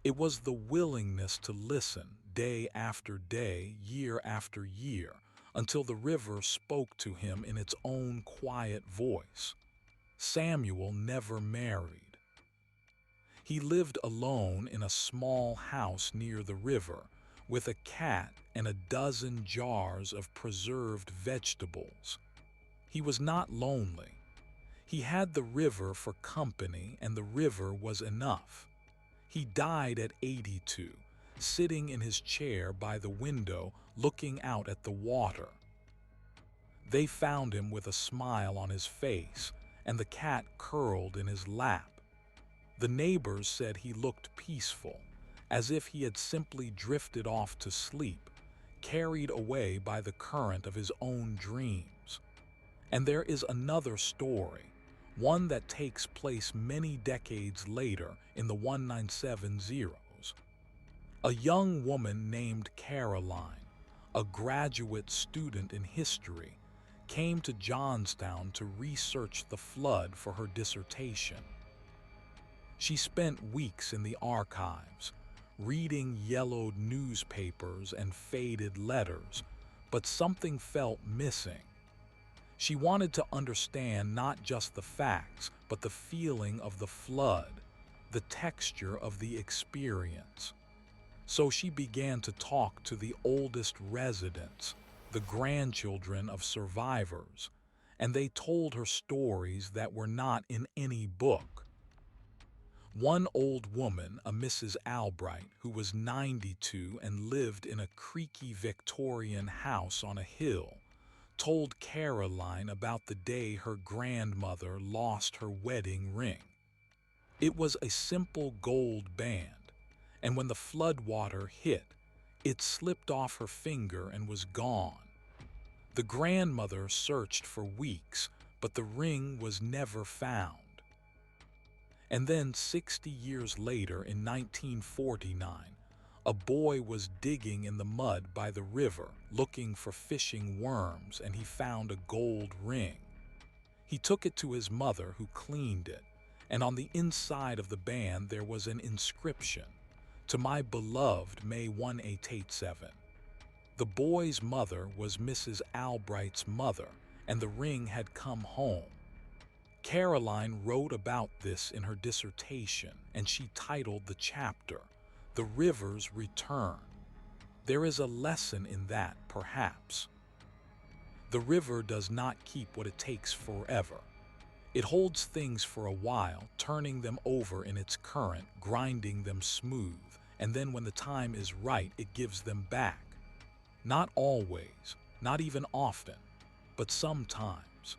It was the willingness to listen day after day, year after year, until the river spoke to him in its own quiet voice. Samuel never married. He lived alone in a small house near the river, with a cat and a dozen jars of preserved vegetables. He was not lonely. He had the river for company, and the river was enough. He died at 82, sitting in his chair by the window, looking out at the water. They found him with a smile on his face, and the cat curled in his lap. The neighbors said he looked peaceful, as if he had simply drifted off to sleep, carried away by the current of his own dreams. And there is another story, one that takes place many decades later in the 1970s. A young woman named Caroline, a graduate student in history, came to Johnstown to research the flood for her dissertation. She spent weeks in the archives, reading yellowed newspapers and faded letters, but something felt missing. She wanted to understand not just the facts, but the feeling of the flood, the texture of the experience. So she began to talk to the oldest residents, the grandchildren of survivors, and they told her stories that were not in any book. One old woman, a Mrs. Albright, who was 92 and lived in a creaky Victorian house on a hill, told Caroline about the day her grandmother lost her wedding ring. It was a simple gold band, and when the floodwater hit, it slipped off her finger and was gone. The grandmother searched for weeks, but the ring was never found. And then 60 years later, in 1949, a boy was digging in the mud by the river, looking for fishing worms, and he found a gold ring. He took it to his mother, who cleaned it, and on the inside of the band there was an inscription, "To my beloved May 1887." The boy's mother was Mrs. Albright's mother, and the ring had come home. Caroline wrote about this in her dissertation, and she titled the chapter, "The River's Return." There is a lesson in that, perhaps. The river does not keep what it takes forever. It holds things for a while, turning them over in its current, grinding them smooth, and then when the time is right, it gives them back. Not always, not even often, but sometimes.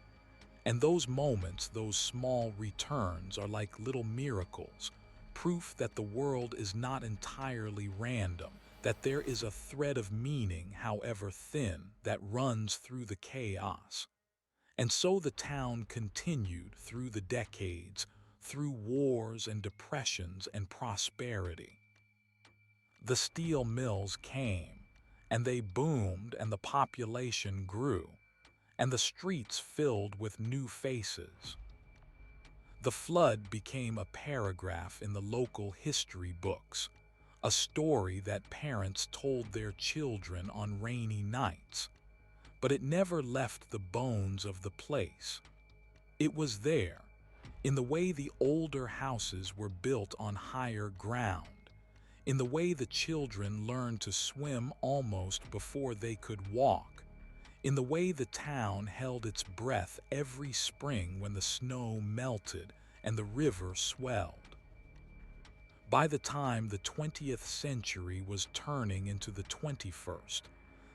And those moments, those small returns, are like little miracles, proof that the world is not entirely random, that there is a thread of meaning, however thin, that runs through the chaos. And so the town continued through the decades, through wars and depressions and prosperity. The steel mills came, and they boomed, and the population grew, and the streets filled with new faces. The flood became a paragraph in the local history books, a story that parents told their children on rainy nights. But it never left the bones of the place. It was there, in the way the older houses were built on higher ground, in the way the children learned to swim almost before they could walk, in the way the town held its breath every spring when the snow melted and the river swelled. By the time the 20th century was turning into the 21st,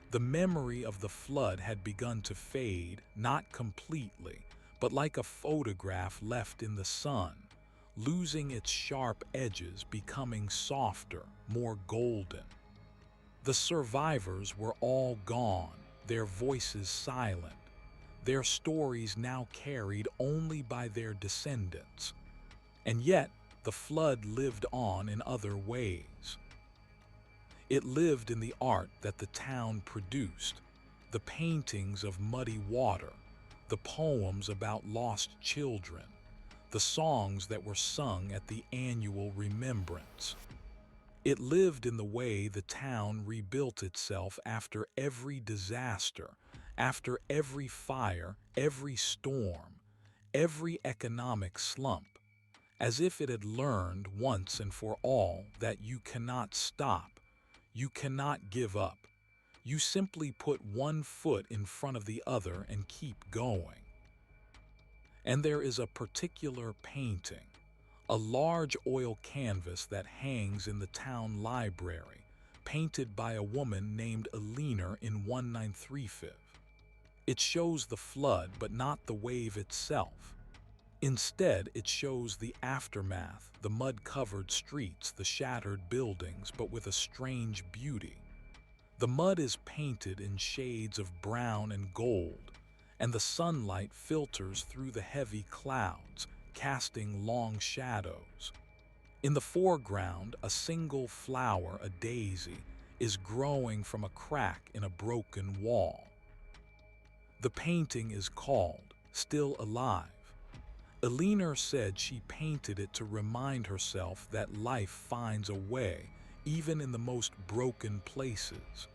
the memory of the flood had begun to fade, not completely, but like a photograph left in the sun, losing its sharp edges, becoming softer, more golden. The survivors were all gone, their voices silent, their stories now carried only by their descendants. And yet, the flood lived on in other ways. It lived in the art that the town produced, the paintings of muddy water, the poems about lost children, the songs that were sung at the annual remembrance. It lived in the way the town rebuilt itself after every disaster, after every fire, every storm, every economic slump, as if it had learned once and for all that you cannot stop, you cannot give up. You simply put one foot in front of the other and keep going. And there is a particular painting, a large oil canvas that hangs in the town library, painted by a woman named Eleanor in 1935. It shows the flood, but not the wave itself. Instead, it shows the aftermath, the mud-covered streets, the shattered buildings, but with a strange beauty. The mud is painted in shades of brown and gold, and the sunlight filters through the heavy clouds, casting long shadows. In the foreground, a single flower, a daisy, is growing from a crack in a broken wall. The painting is called "Still Alive." Eleanor said she painted it to remind herself that life finds a way, even in the most broken places.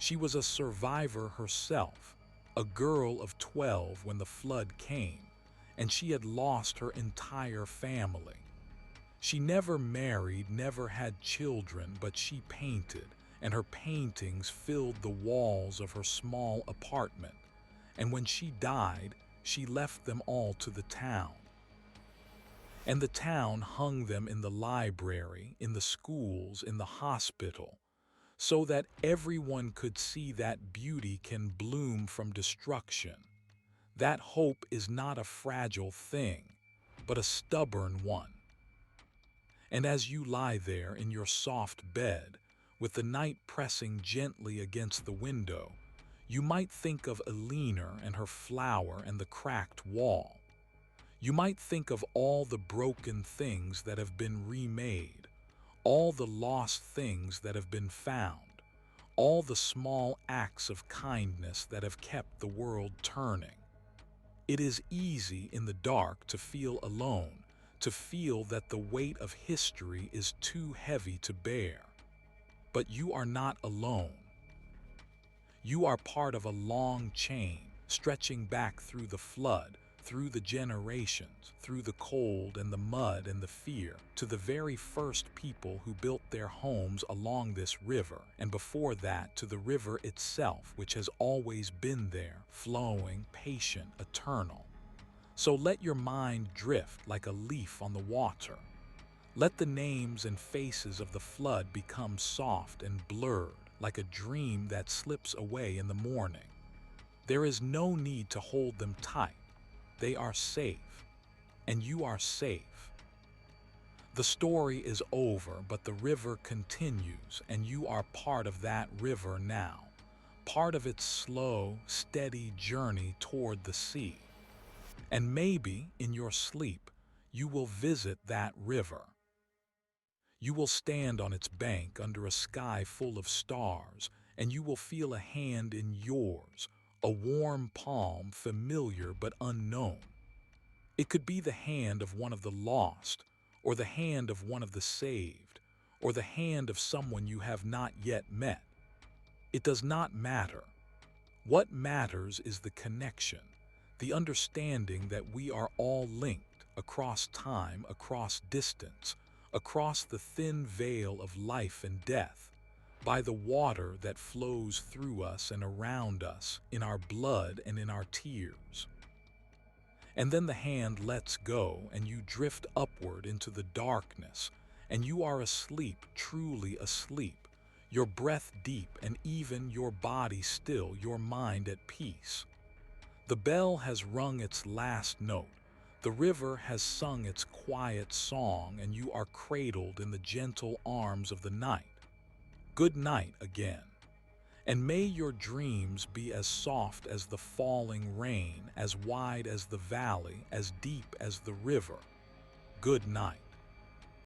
She was a survivor herself, a girl of 12 when the flood came, and she had lost her entire family. She never married, never had children, but she painted, and her paintings filled the walls of her small apartment. And when she died, she left them all to the town. And the town hung them in the library, in the schools, in the hospital, so that everyone could see that beauty can bloom from destruction. That hope is not a fragile thing, but a stubborn one. And as you lie there in your soft bed, with the night pressing gently against the window, you might think of Eleanor and her flower and the cracked wall. You might think of all the broken things that have been remade, all the lost things that have been found, all the small acts of kindness that have kept the world turning. It is easy in the dark to feel alone, to feel that the weight of history is too heavy to bear. But you are not alone. You are part of a long chain stretching back through the flood, through the generations, through the cold and the mud and the fear, to the very first people who built their homes along this river, and before that to the river itself, which has always been there, flowing, patient, eternal. So let your mind drift like a leaf on the water. Let the names and faces of the flood become soft and blurred, like a dream that slips away in the morning. There is no need to hold them tight. They are safe, and you are safe. The story is over, but the river continues, and you are part of that river now, part of its slow, steady journey toward the sea. And maybe, in your sleep, you will visit that river. You will stand on its bank under a sky full of stars, and you will feel a hand in yours, a warm palm, familiar but unknown. It could be the hand of one of the lost, or the hand of one of the saved, or the hand of someone you have not yet met. It does not matter. What matters is the connection, the understanding that we are all linked across time, across distance, across the thin veil of life and death, by the water that flows through us and around us, in our blood and in our tears. And then the hand lets go, and you drift upward into the darkness, and you are asleep, truly asleep, your breath deep and even your body still, your mind at peace. The bell has rung its last note. The river has sung its quiet song, and you are cradled in the gentle arms of the night. Good night again. And may your dreams be as soft as the falling rain, as wide as the valley, as deep as the river. Good night.